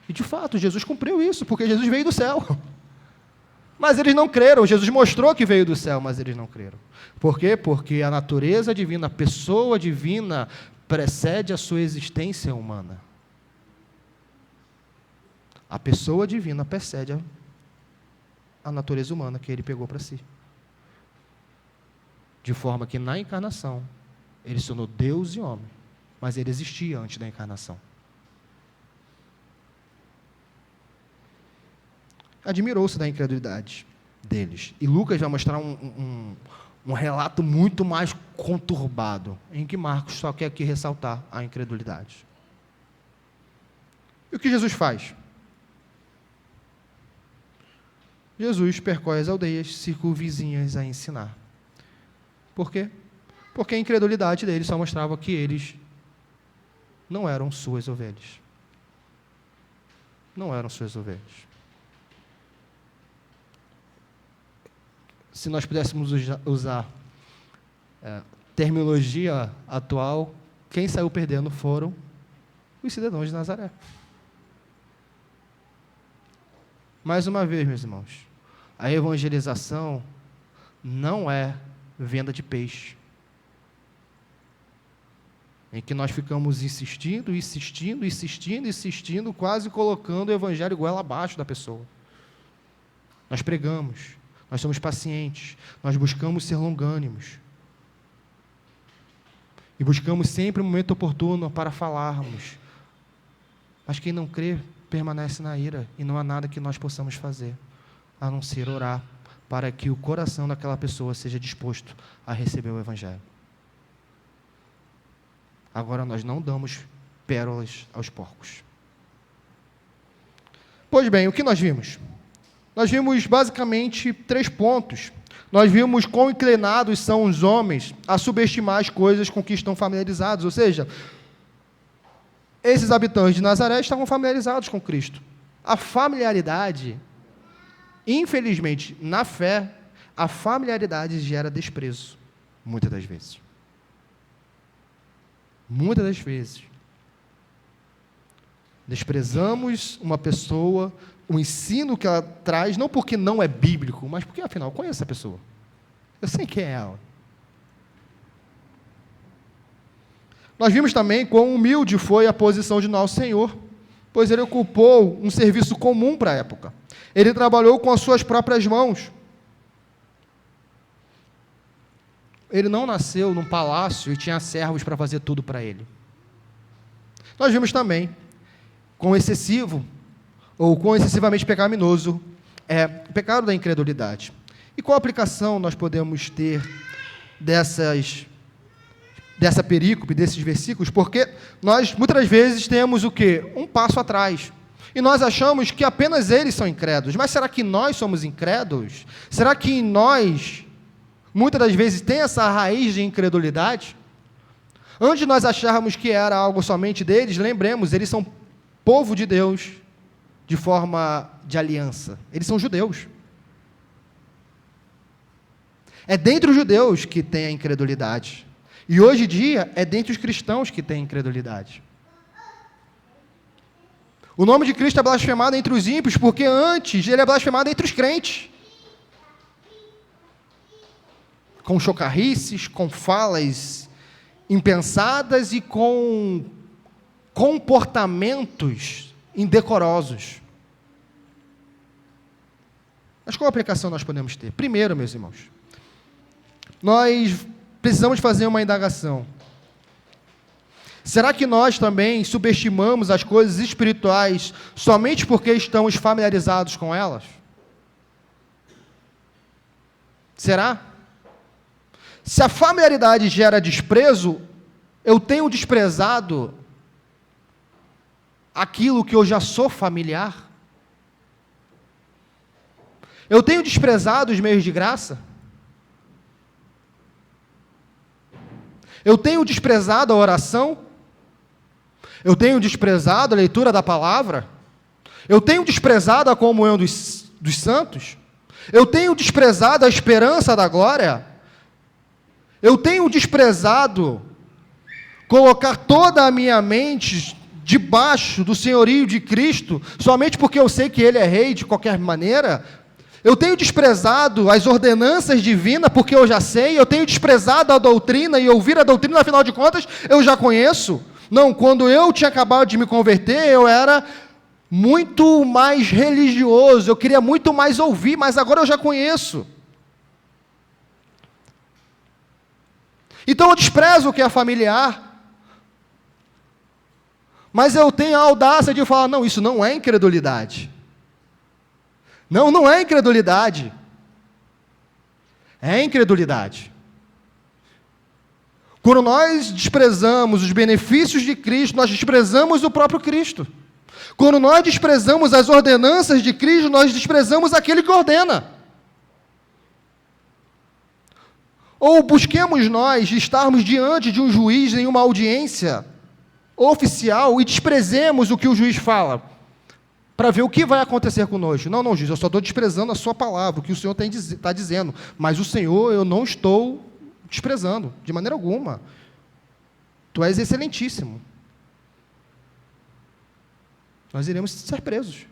E de fato, Jesus cumpriu isso, porque Jesus veio do céu. Mas eles não creram. Jesus mostrou que veio do céu, mas eles não creram. Por quê? Porque a natureza divina, a pessoa divina, precede a sua existência humana. A pessoa divina precede a natureza humana que ele pegou para si. De forma que na encarnação, ele se tornou Deus e homem, mas ele existia antes da encarnação. Admirou-se da incredulidade deles. E Lucas vai mostrar um relato muito mais conturbado, em que Marcos só quer aqui ressaltar a incredulidade. E o que Jesus faz? Jesus percorre as aldeias circunvizinhas a ensinar. Por quê? Porque a incredulidade deles só mostrava que eles não eram suas ovelhas. Não eram suas ovelhas. Se nós pudéssemos usar terminologia atual, quem saiu perdendo foram os cidadãos de Nazaré. Mais uma vez, meus irmãos, a evangelização não é venda de peixe, em que nós ficamos insistindo, quase colocando o evangelho goela abaixo da pessoa. Nós pregamos, nós somos pacientes, nós buscamos ser longânimos. E buscamos sempre um momento oportuno para falarmos. Mas quem não crê, permanece na ira, e não há nada que nós possamos fazer, a não ser orar, para que o coração daquela pessoa seja disposto a receber o evangelho. Agora, nós não damos pérolas aos porcos. Pois bem, o que nós vimos? Nós vimos basicamente 3 pontos nós vimos quão inclinados são os homens a subestimar as coisas com que estão familiarizados, ou seja, esses habitantes de Nazaré estavam familiarizados com Cristo. A familiaridade, infelizmente, na fé, a familiaridade gera desprezo, muitas das vezes. Muitas das vezes. Desprezamos uma pessoa, o ensino que ela traz, não porque não é bíblico, mas porque, afinal, eu conheço essa pessoa. Eu sei quem é ela. Nós vimos também quão humilde foi a posição de nosso Senhor, pois ele ocupou um serviço comum para a época. Ele trabalhou com as suas próprias mãos. Ele não nasceu num palácio e tinha servos para fazer tudo para ele. Nós vimos também quão excessivo ou quão excessivamente pecaminoso é o pecado da incredulidade. E qual aplicação nós podemos ter dessa perícope, desses versículos? Porque nós, muitas vezes, temos o quê? Um passo atrás. E nós achamos que apenas eles são incrédulos. Mas será que nós somos incrédulos? Será que em nós, muitas das vezes, tem essa raiz de incredulidade? Antes de nós acharmos que era algo somente deles, lembremos, eles são povo de Deus de forma de aliança. Eles são judeus. É dentre os judeus que tem a incredulidade. E hoje em dia, é dentre os cristãos que tem incredulidade. O nome de Cristo é blasfemado entre os ímpios, porque antes ele é blasfemado entre os crentes. Com chocarrices, com falas impensadas e com comportamentos indecorosos. Mas qual aplicação nós podemos ter? Primeiro, meus irmãos, nós precisamos fazer uma indagação. Será que nós também subestimamos as coisas espirituais somente porque estamos familiarizados com elas? Será? Se a familiaridade gera desprezo, eu tenho desprezado aquilo que eu já sou familiar? Eu tenho desprezado os meios de graça? Eu tenho desprezado a oração? Eu tenho desprezado a leitura da palavra? Eu tenho desprezado a comunhão dos santos? Eu tenho desprezado a esperança da glória? Eu tenho desprezado colocar toda a minha mente debaixo do senhorio de Cristo, somente porque eu sei que Ele é rei de qualquer maneira? Eu tenho desprezado as ordenanças divinas, porque eu já sei? Eu tenho desprezado a doutrina, e ouvir a doutrina, afinal de contas, eu já conheço? Não, quando eu tinha acabado de me converter, eu era muito mais religioso, eu queria muito mais ouvir, mas agora eu já conheço. Então eu desprezo o que é familiar, mas eu tenho a audácia de falar, não, isso não é incredulidade. Não, não é incredulidade. É incredulidade. Quando nós desprezamos os benefícios de Cristo, nós desprezamos o próprio Cristo. Quando nós desprezamos as ordenanças de Cristo, nós desprezamos aquele que ordena. Ou busquemos nós estarmos diante de um juiz em uma audiência oficial e desprezemos o que o juiz fala, para ver o que vai acontecer conosco. Não, juiz, eu só estou desprezando a sua palavra, o que o Senhor está dizendo, mas o Senhor eu não estou desprezando, de maneira alguma. Tu és excelentíssimo. Nós iremos ser presos.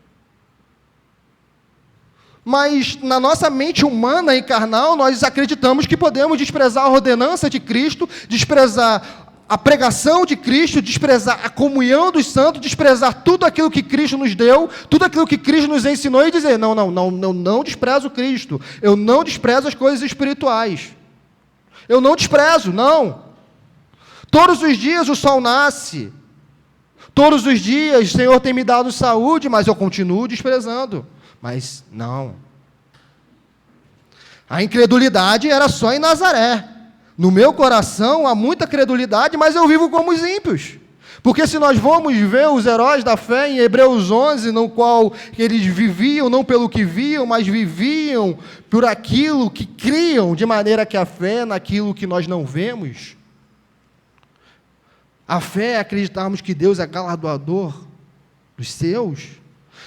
Mas na nossa mente humana e carnal, nós acreditamos que podemos desprezar a ordenança de Cristo, desprezar a pregação de Cristo, desprezar a comunhão dos santos, desprezar tudo aquilo que Cristo nos deu, tudo aquilo que Cristo nos ensinou e dizer, não desprezo Cristo, eu não desprezo as coisas espirituais, eu não desprezo, não. Todos os dias o sol nasce, todos os dias o Senhor tem me dado saúde, mas eu continuo desprezando, mas não. A incredulidade era só em Nazaré. No meu coração há muita credulidade, mas eu vivo como os ímpios. Porque se nós vamos ver os heróis da fé em Hebreus 11, no qual eles viviam não pelo que viam, mas viviam por aquilo que criam, de maneira que a fé é naquilo que nós não vemos. A fé é acreditarmos que Deus é galardoador dos seus.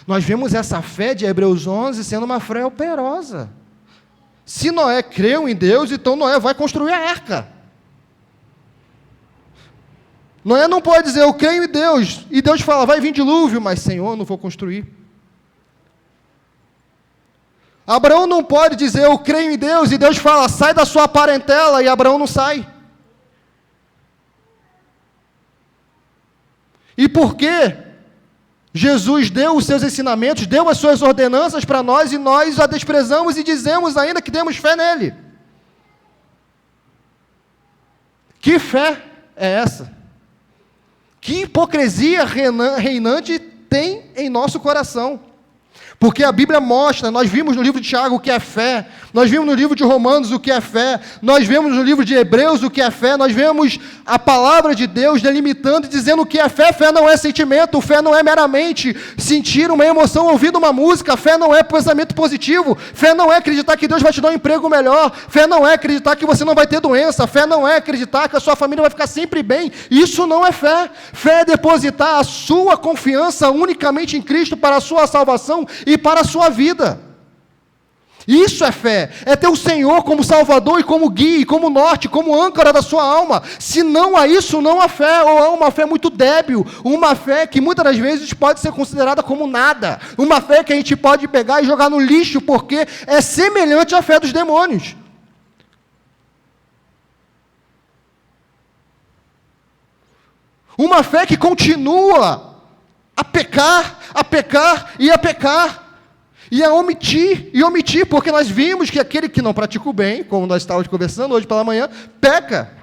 Nós vemos essa fé de Hebreus 11 sendo uma fé operosa. Se Noé creu em Deus, então Noé vai construir a arca. Noé não pode dizer, eu creio em Deus, e Deus fala, vai vir dilúvio, mas Senhor, eu não vou construir. Abraão não pode dizer, eu creio em Deus, e Deus fala, sai da sua parentela, e Abraão não sai. E por quê? Jesus deu os seus ensinamentos, deu as suas ordenanças para nós, e nós a desprezamos e dizemos ainda que temos fé nele. Que fé é essa? Que hipocrisia reinante tem em nosso coração? Porque a Bíblia mostra, nós vimos no livro de Tiago o que é fé, nós vimos no livro de Romanos o que é fé, nós vemos no livro de Hebreus o que é fé, nós vemos a palavra de Deus delimitando e dizendo o que é fé. Fé não é sentimento, fé não é meramente sentir uma emoção ouvindo uma música, fé não é pensamento positivo, fé não é acreditar que Deus vai te dar um emprego melhor, fé não é acreditar que você não vai ter doença, fé não é acreditar que a sua família vai ficar sempre bem. Isso não é fé. Fé é depositar a sua confiança unicamente em Cristo para a sua salvação e para a sua vida. Isso é fé, é ter o Senhor como Salvador e como guia, e como norte, como âncora da sua alma. Se não há isso, não há fé, ou há uma fé muito débil, uma fé que muitas das vezes pode ser considerada como nada, uma fé que a gente pode pegar e jogar no lixo, porque é semelhante à fé dos demônios. Uma fé que continua a pecar e a pecar, e a omitir, porque nós vimos que aquele que não pratica o bem, como nós estávamos conversando hoje pela manhã, peca.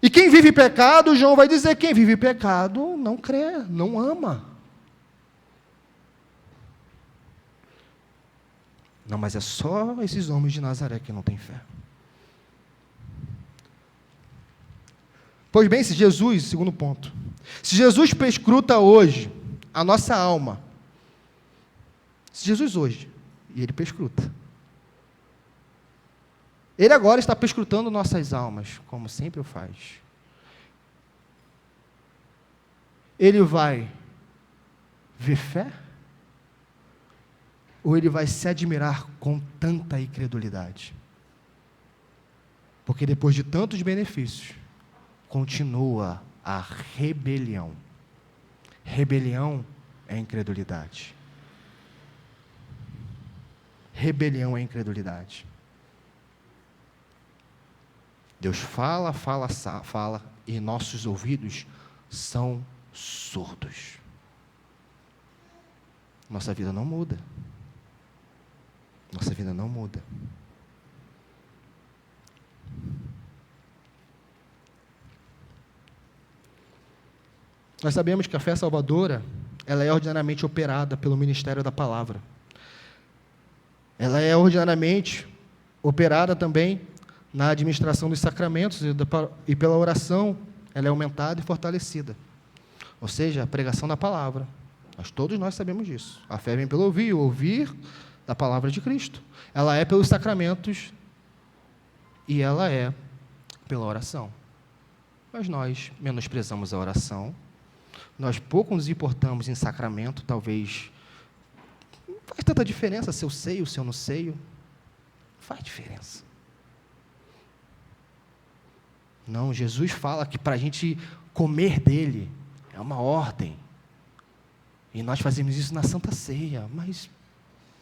E quem vive pecado, João vai dizer, quem vive pecado não crê, não ama. Não, mas é só esses homens de Nazaré que não têm fé. Pois bem, se Jesus, segundo ponto, se Jesus perscruta hoje a nossa alma, se Jesus hoje, e Ele perscruta, Ele agora está perscrutando nossas almas, como sempre o faz. Ele vai ver fé? Ou Ele vai se admirar com tanta incredulidade? Porque depois de tantos benefícios, continua a rebelião. Rebelião é incredulidade. Rebelião é incredulidade. Deus fala, e nossos ouvidos são surdos. Nossa vida não muda. Nossa vida não muda. Nós sabemos que a fé salvadora, ela é ordinariamente operada pelo ministério da palavra. Ela é ordinariamente operada também na administração dos sacramentos e pela oração, ela é aumentada e fortalecida. Ou seja, a pregação da palavra. Todos nós sabemos disso. A fé vem pelo ouvir, o ouvir da palavra de Cristo. Ela é pelos sacramentos e ela é pela oração. Mas nós menosprezamos a oração. Nós pouco nos importamos em sacramento, talvez. Não faz tanta diferença se eu sei ou se eu não sei. Faz diferença. Não, Jesus fala que para a gente comer dele é uma ordem. E nós fazemos isso na Santa Ceia. Mas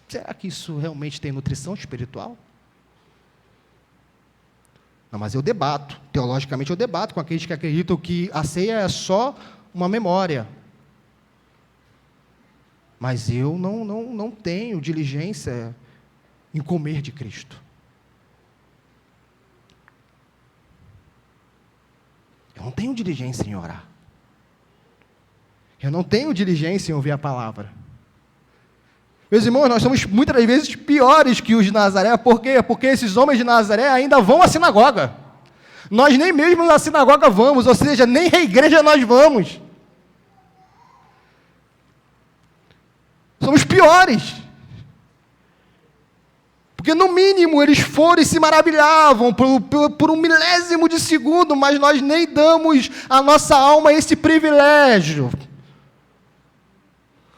será que isso realmente tem nutrição espiritual? Não, mas eu debato. Teologicamente eu debato com aqueles que acreditam que a ceia é só uma memória. Mas eu não tenho diligência em comer de Cristo. Eu não tenho diligência em orar. Eu não tenho diligência em ouvir a palavra. Meus irmãos, nós somos muitas das vezes piores que os de Nazaré. Por quê? Porque esses homens de Nazaré ainda vão à sinagoga. Nós nem mesmo na sinagoga vamos, ou seja, nem à igreja nós vamos. Somos piores. Porque no mínimo eles foram e se maravilhavam por um milésimo de segundo, mas nós nem damos à nossa alma esse privilégio.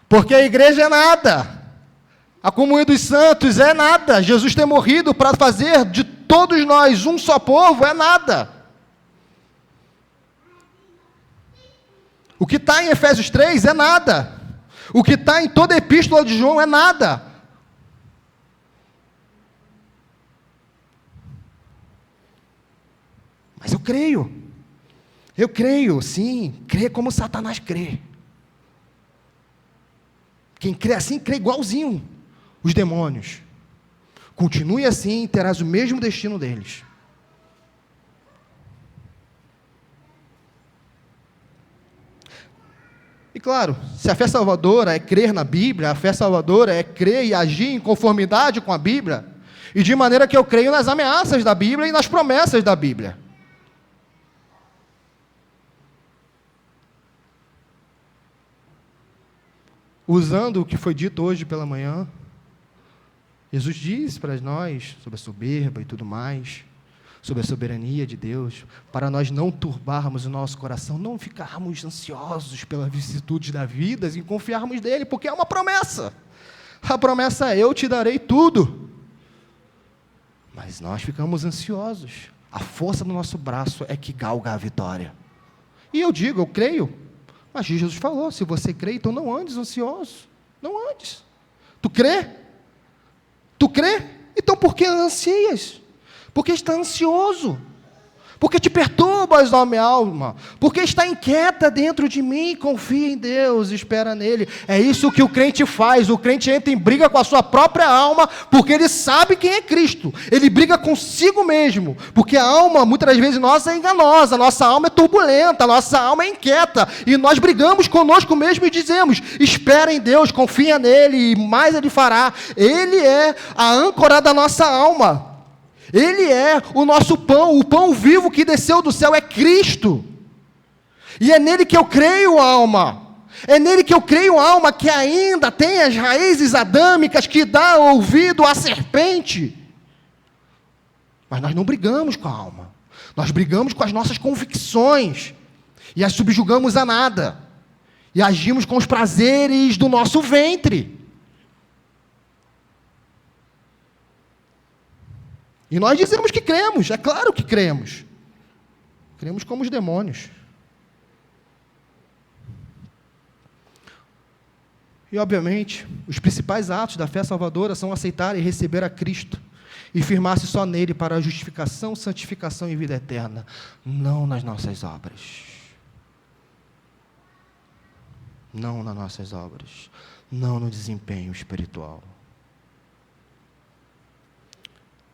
Porque a igreja é nada. A comunhão dos santos é nada. Jesus ter morrido para fazer de todos nós um só povo é nada. O que está em Efésios 3 é nada. O que está em toda a epístola de João é nada. Mas eu creio, sim, crê como Satanás crê. Quem crê assim, crê igualzinho os demônios. Continue assim, terás o mesmo destino deles. E claro, se a fé salvadora é crer na Bíblia, a fé salvadora é crer e agir em conformidade com a Bíblia, e de maneira que eu creio nas ameaças da Bíblia e nas promessas da Bíblia. Usando o que foi dito hoje pela manhã, Jesus disse para nós sobre a soberba e tudo mais, sobre a soberania de Deus, para nós não turbarmos o nosso coração, não ficarmos ansiosos pelas vicissitudes da vida e confiarmos nele, porque é uma promessa. A promessa é: eu te darei tudo. Mas nós ficamos ansiosos. A força do nosso braço é que galga a vitória. E eu digo, eu creio, mas Jesus falou: se você crê, então não andes ansioso. Não andes. Tu crê? Tu crê? Então por que ansias? Porque está ansioso. Porque te perturbas, ó minha alma. Porque está inquieta dentro de mim. Confia em Deus, espera nele. É isso que o crente faz. O crente entra em briga com a sua própria alma, porque ele sabe quem é Cristo. Ele briga consigo mesmo. Porque a alma, muitas vezes, nossa é enganosa. Nossa alma é turbulenta. Nossa alma é inquieta. E nós brigamos conosco mesmo e dizemos: espera em Deus, confia nele, e mais ele fará. Ele é a âncora da nossa alma. Ele é o nosso pão, o pão vivo que desceu do céu é Cristo. E é nele que eu creio, alma. É nele que eu creio, alma, que ainda tem as raízes adâmicas que dá ouvido à serpente. Mas nós não brigamos com a alma. Nós brigamos com as nossas convicções. E as subjugamos a nada. E agimos com os prazeres do nosso ventre. E nós dizemos que cremos, é claro que cremos. Cremos como os demônios. E, obviamente, os principais atos da fé salvadora são aceitar e receber a Cristo e firmar-se só nele para a justificação, santificação e vida eterna, não nas nossas obras. Não nas nossas obras, não no desempenho espiritual.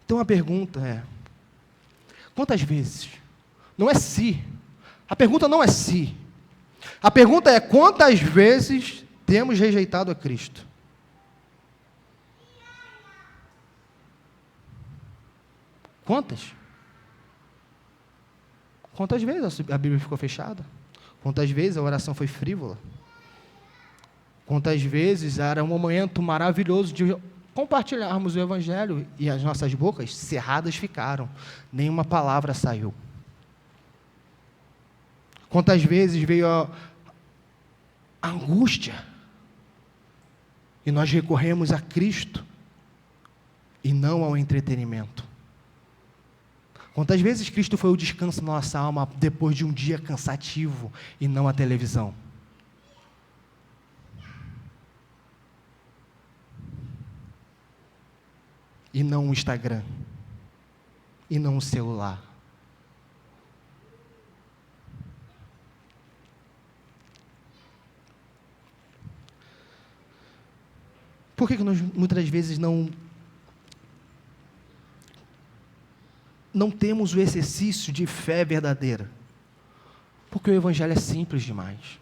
Então a pergunta é: quantas vezes? Não é se. A pergunta não é se. A pergunta é: quantas vezes temos rejeitado a Cristo? Quantas? Quantas vezes a Bíblia ficou fechada? Quantas vezes a oração foi frívola? Quantas vezes era um momento maravilhoso de compartilharmos o Evangelho e as nossas bocas cerradas ficaram, nenhuma palavra saiu. Quantas vezes veio a angústia e nós recorremos a Cristo e não ao entretenimento. Quantas vezes Cristo foi o descanso da nossa alma depois de um dia cansativo e não a televisão? E não o Instagram, e não o celular. Por que nós muitas vezes não temos o exercício de fé verdadeira? Porque o Evangelho é simples demais.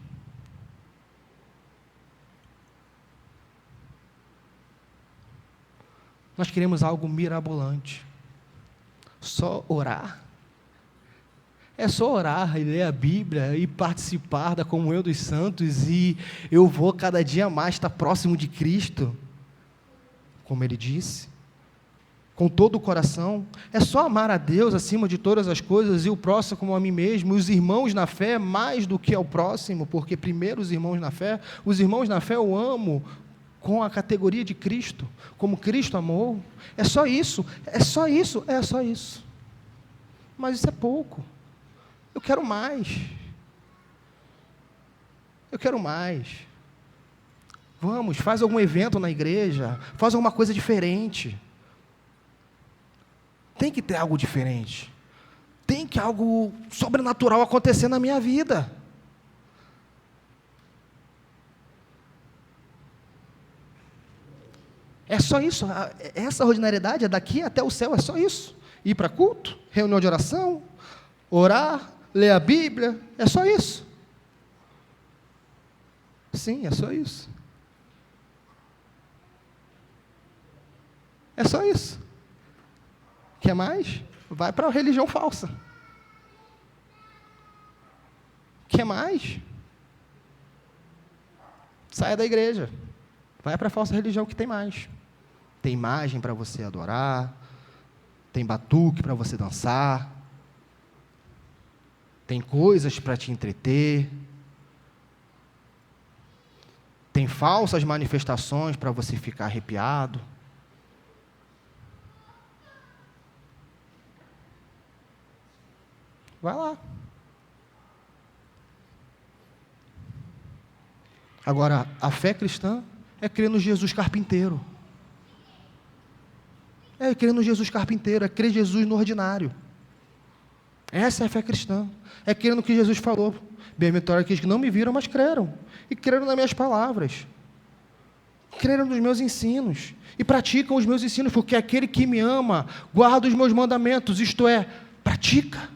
Nós queremos algo mirabolante. Só orar, É só orar e ler a Bíblia e participar da comunhão dos santos e eu vou cada dia mais estar próximo de Cristo, como ele disse, com todo o coração. É só amar a Deus acima de todas as coisas e o próximo como a mim mesmo, e os irmãos na fé mais do que ao próximo, porque primeiro os irmãos na fé eu amo com a categoria de Cristo, como Cristo amou. É só isso. Mas isso é pouco. Eu quero mais. Vamos, faz algum evento na igreja, faz alguma coisa diferente. Tem que ter algo diferente. Tem que algo sobrenatural acontecer na minha vida. É só isso. Essa ordinariedade é daqui até o céu, é só isso. Ir para culto, reunião de oração, orar, ler a Bíblia, é só isso. Sim, é só isso. É só isso. Quer mais? Vai para a religião falsa. Quer mais? Saia da igreja. Vai para a falsa religião que tem mais. Tem imagem para você adorar, tem batuque para você dançar, tem coisas para te entreter, tem falsas manifestações para você ficar arrepiado. Vai lá. Agora, a fé cristã é crer no Jesus carpinteiro. É crer no Jesus carpinteiro, é crer Jesus no ordinário. Essa é a fé cristã. É crer no que Jesus falou. Bem-aventurados aqueles que não me viram, mas creram. E creram nas minhas palavras. Creram nos meus ensinos. E praticam os meus ensinos, porque aquele que me ama, guarda os meus mandamentos, isto é, pratica.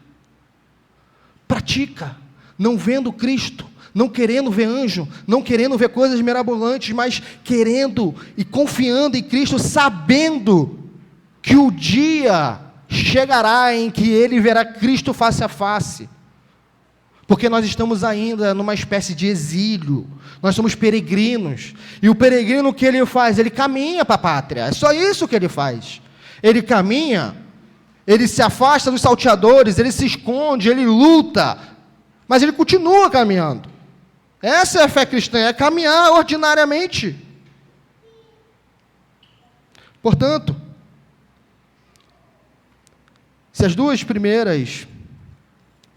Pratica. Não vendo Cristo, não querendo ver anjo, não querendo ver coisas mirabolantes, mas querendo e confiando em Cristo, sabendo que o dia chegará em que ele verá Cristo face a face. Porque nós estamos ainda numa espécie de exílio, nós somos peregrinos, e o peregrino, o que ele faz? Ele caminha para a pátria, é só isso que ele faz. Ele caminha, ele se afasta dos salteadores, ele se esconde, ele luta, mas ele continua caminhando. Essa é a fé cristã, é caminhar ordinariamente. Portanto, se as duas primeiras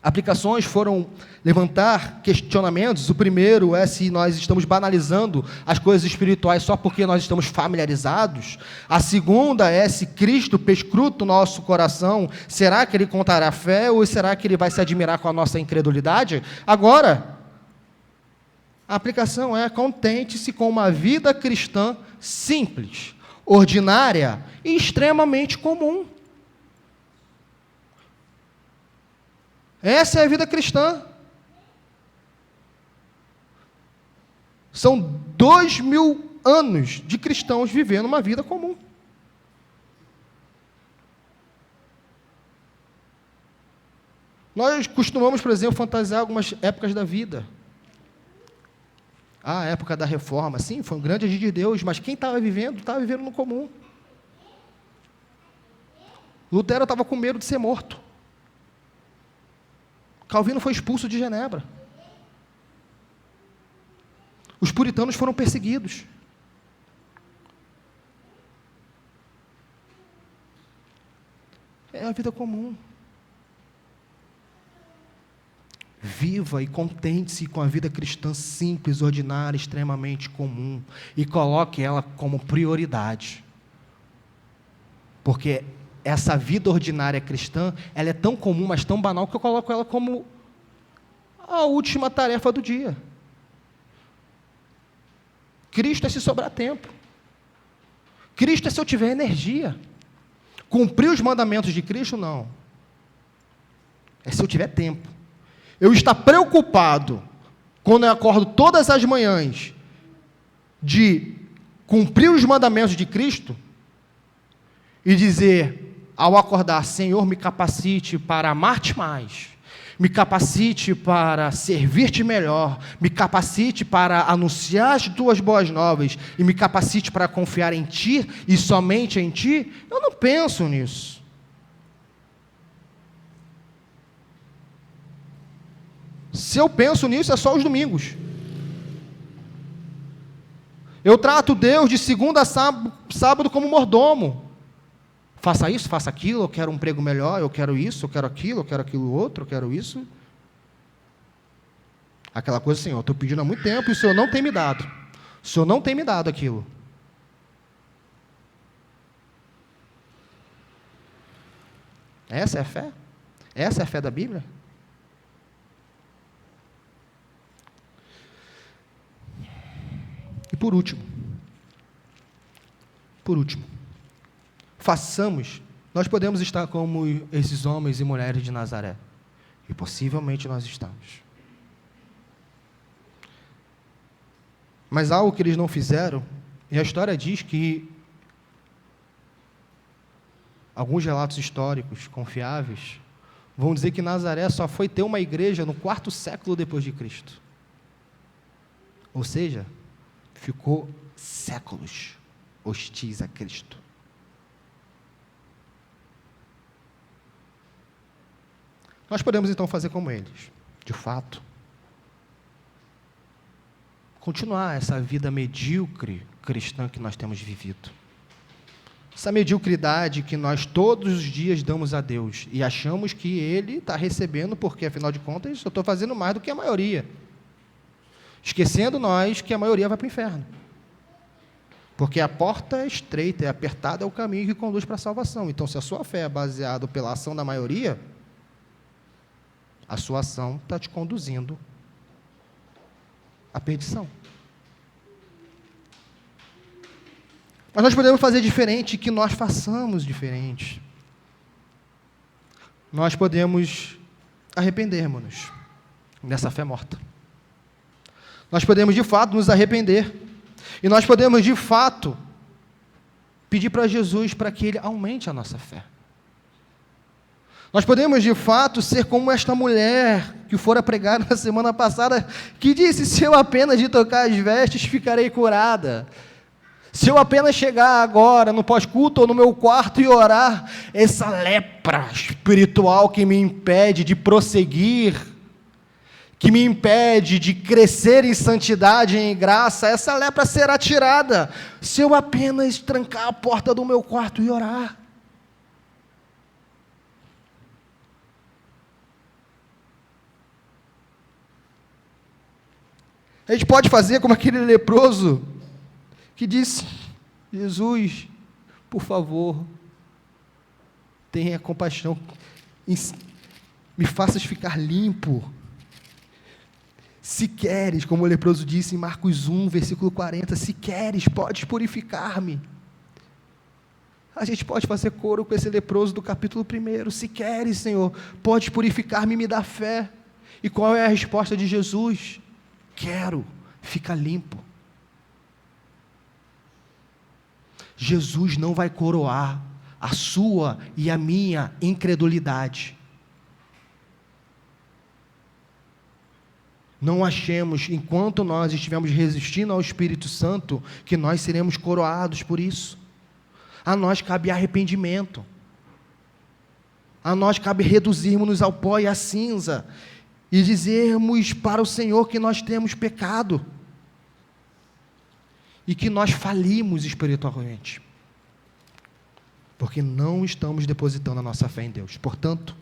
aplicações foram levantar questionamentos, o primeiro é se nós estamos banalizando as coisas espirituais só porque nós estamos familiarizados. A segunda é se Cristo perscruta o nosso coração, será que ele contará fé ou será que ele vai se admirar com a nossa incredulidade? Agora, a aplicação é: contente-se com uma vida cristã simples, ordinária e extremamente comum. Essa é a vida cristã. São 2000 anos de cristãos vivendo uma vida comum. Nós costumamos, por exemplo, fantasiar algumas épocas da vida. A época da reforma, sim, foi um grande agir de Deus, mas quem estava vivendo no comum. Lutero estava com medo de ser morto. Calvino foi expulso de Genebra. Os puritanos foram perseguidos. É a vida comum. Viva e contente-se com a vida cristã simples, ordinária, extremamente comum. E coloque ela como prioridade. Porque essa vida ordinária cristã, ela é tão comum, mas tão banal, que eu coloco ela como a última tarefa do dia. Cristo é se sobrar tempo. Cristo é se eu tiver energia. Cumprir os mandamentos de Cristo, não. É se eu tiver tempo. Eu estar preocupado, quando eu acordo todas as manhãs, de cumprir os mandamentos de Cristo, e dizer, ao acordar: Senhor, me capacite para amar-te mais, me capacite para servir-te melhor, me capacite para anunciar as tuas boas novas e me capacite para confiar em ti e somente em ti, eu não penso nisso. Se eu penso nisso, é só os domingos. Eu trato Deus de segunda a sábado como mordomo. Faça isso, faça aquilo, eu quero um emprego melhor, eu quero isso, eu quero aquilo outro, eu quero isso. Aquela coisa assim, eu estou pedindo há muito tempo e o Senhor não tem me dado. O Senhor não tem me dado aquilo. Essa é a fé? Essa é a fé da Bíblia? E por último, nós podemos estar como esses homens e mulheres de Nazaré, e possivelmente nós estamos. Mas algo que eles não fizeram, e a história diz que alguns relatos históricos confiáveis vão dizer que Nazaré só foi ter uma igreja no 4º século depois de Cristo. Ou seja, ficou séculos hostis a Cristo. Nós podemos então fazer como eles, de fato. Continuar essa vida medíocre cristã que nós temos vivido. Essa mediocridade que nós todos os dias damos a Deus e achamos que Ele está recebendo, porque, afinal de contas, eu estou fazendo mais do que a maioria. Esquecendo nós que a maioria vai para o inferno. Porque a porta é estreita, é apertada, é o caminho que conduz para a salvação. Então, se a sua fé é baseada pela ação da maioria, a sua ação está te conduzindo à perdição. Mas nós podemos fazer diferente, que nós façamos diferente. Nós podemos arrependermos-nos dessa fé morta. Nós podemos, de fato, nos arrepender. E nós podemos, de fato, pedir para Jesus para que Ele aumente a nossa fé. Nós podemos, de fato, ser como esta mulher que fora pregar na semana passada, que disse, se eu apenas de tocar as vestes, ficarei curada. Se eu apenas chegar agora, no pós-culto ou no meu quarto e orar, essa lepra espiritual que me impede de prosseguir, que me impede de crescer em santidade e em graça, essa lepra será tirada, se eu apenas trancar a porta do meu quarto e orar. A gente pode fazer como aquele leproso que disse, Jesus, por favor, tenha compaixão, me faças ficar limpo. Se queres, como o leproso disse em Marcos 1, versículo 40, se queres, podes purificar-me. A gente pode fazer coro com esse leproso do capítulo 1, se queres, Senhor, podes purificar-me e me dar fé. E qual é a resposta de Jesus? Quero, fica limpo. Jesus não vai coroar a sua e a minha incredulidade. Não achemos, enquanto nós estivermos resistindo ao Espírito Santo, que nós seremos coroados por isso. A nós cabe arrependimento. A nós cabe reduzirmos-nos ao pó e à cinza e dizermos para o Senhor que nós temos pecado e que nós falimos espiritualmente, porque não estamos depositando a nossa fé em Deus. Portanto,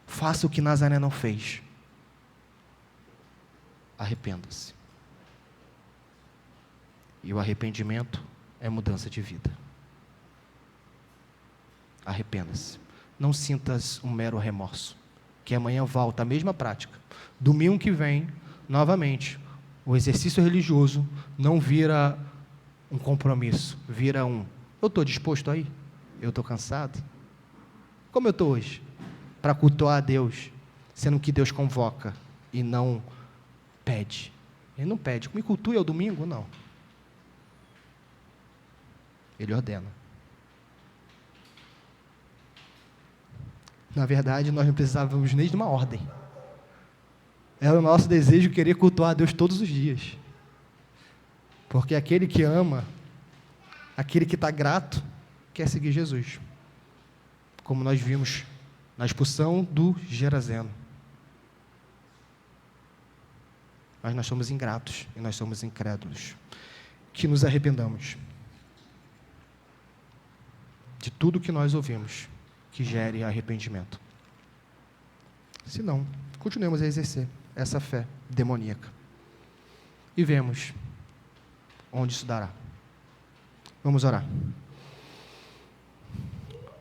faça o que Nazaré não fez. Arrependa-se. E o arrependimento é mudança de vida. Arrependa-se. Não sintas um mero remorso, que amanhã volta a mesma prática. Domingo que vem, novamente, o exercício religioso não vira um compromisso, vira eu estou disposto a ir? Eu estou cansado? Como eu estou hoje? Para cultuar a Deus, sendo que Deus convoca e não pede. Ele não pede, me cultue ao domingo? Não. Ele ordena. Na verdade, nós não precisávamos nem de uma ordem. Era o nosso desejo querer cultuar a Deus todos os dias. Porque aquele que ama, aquele que está grato, quer seguir Jesus. Como nós vimos na expulsão do Gerazeno. Mas nós somos ingratos e nós somos incrédulos. Que nos arrependamos de tudo que nós ouvimos que gere arrependimento. Se não, continuemos a exercer essa fé demoníaca. E vemos onde isso dará. Vamos orar.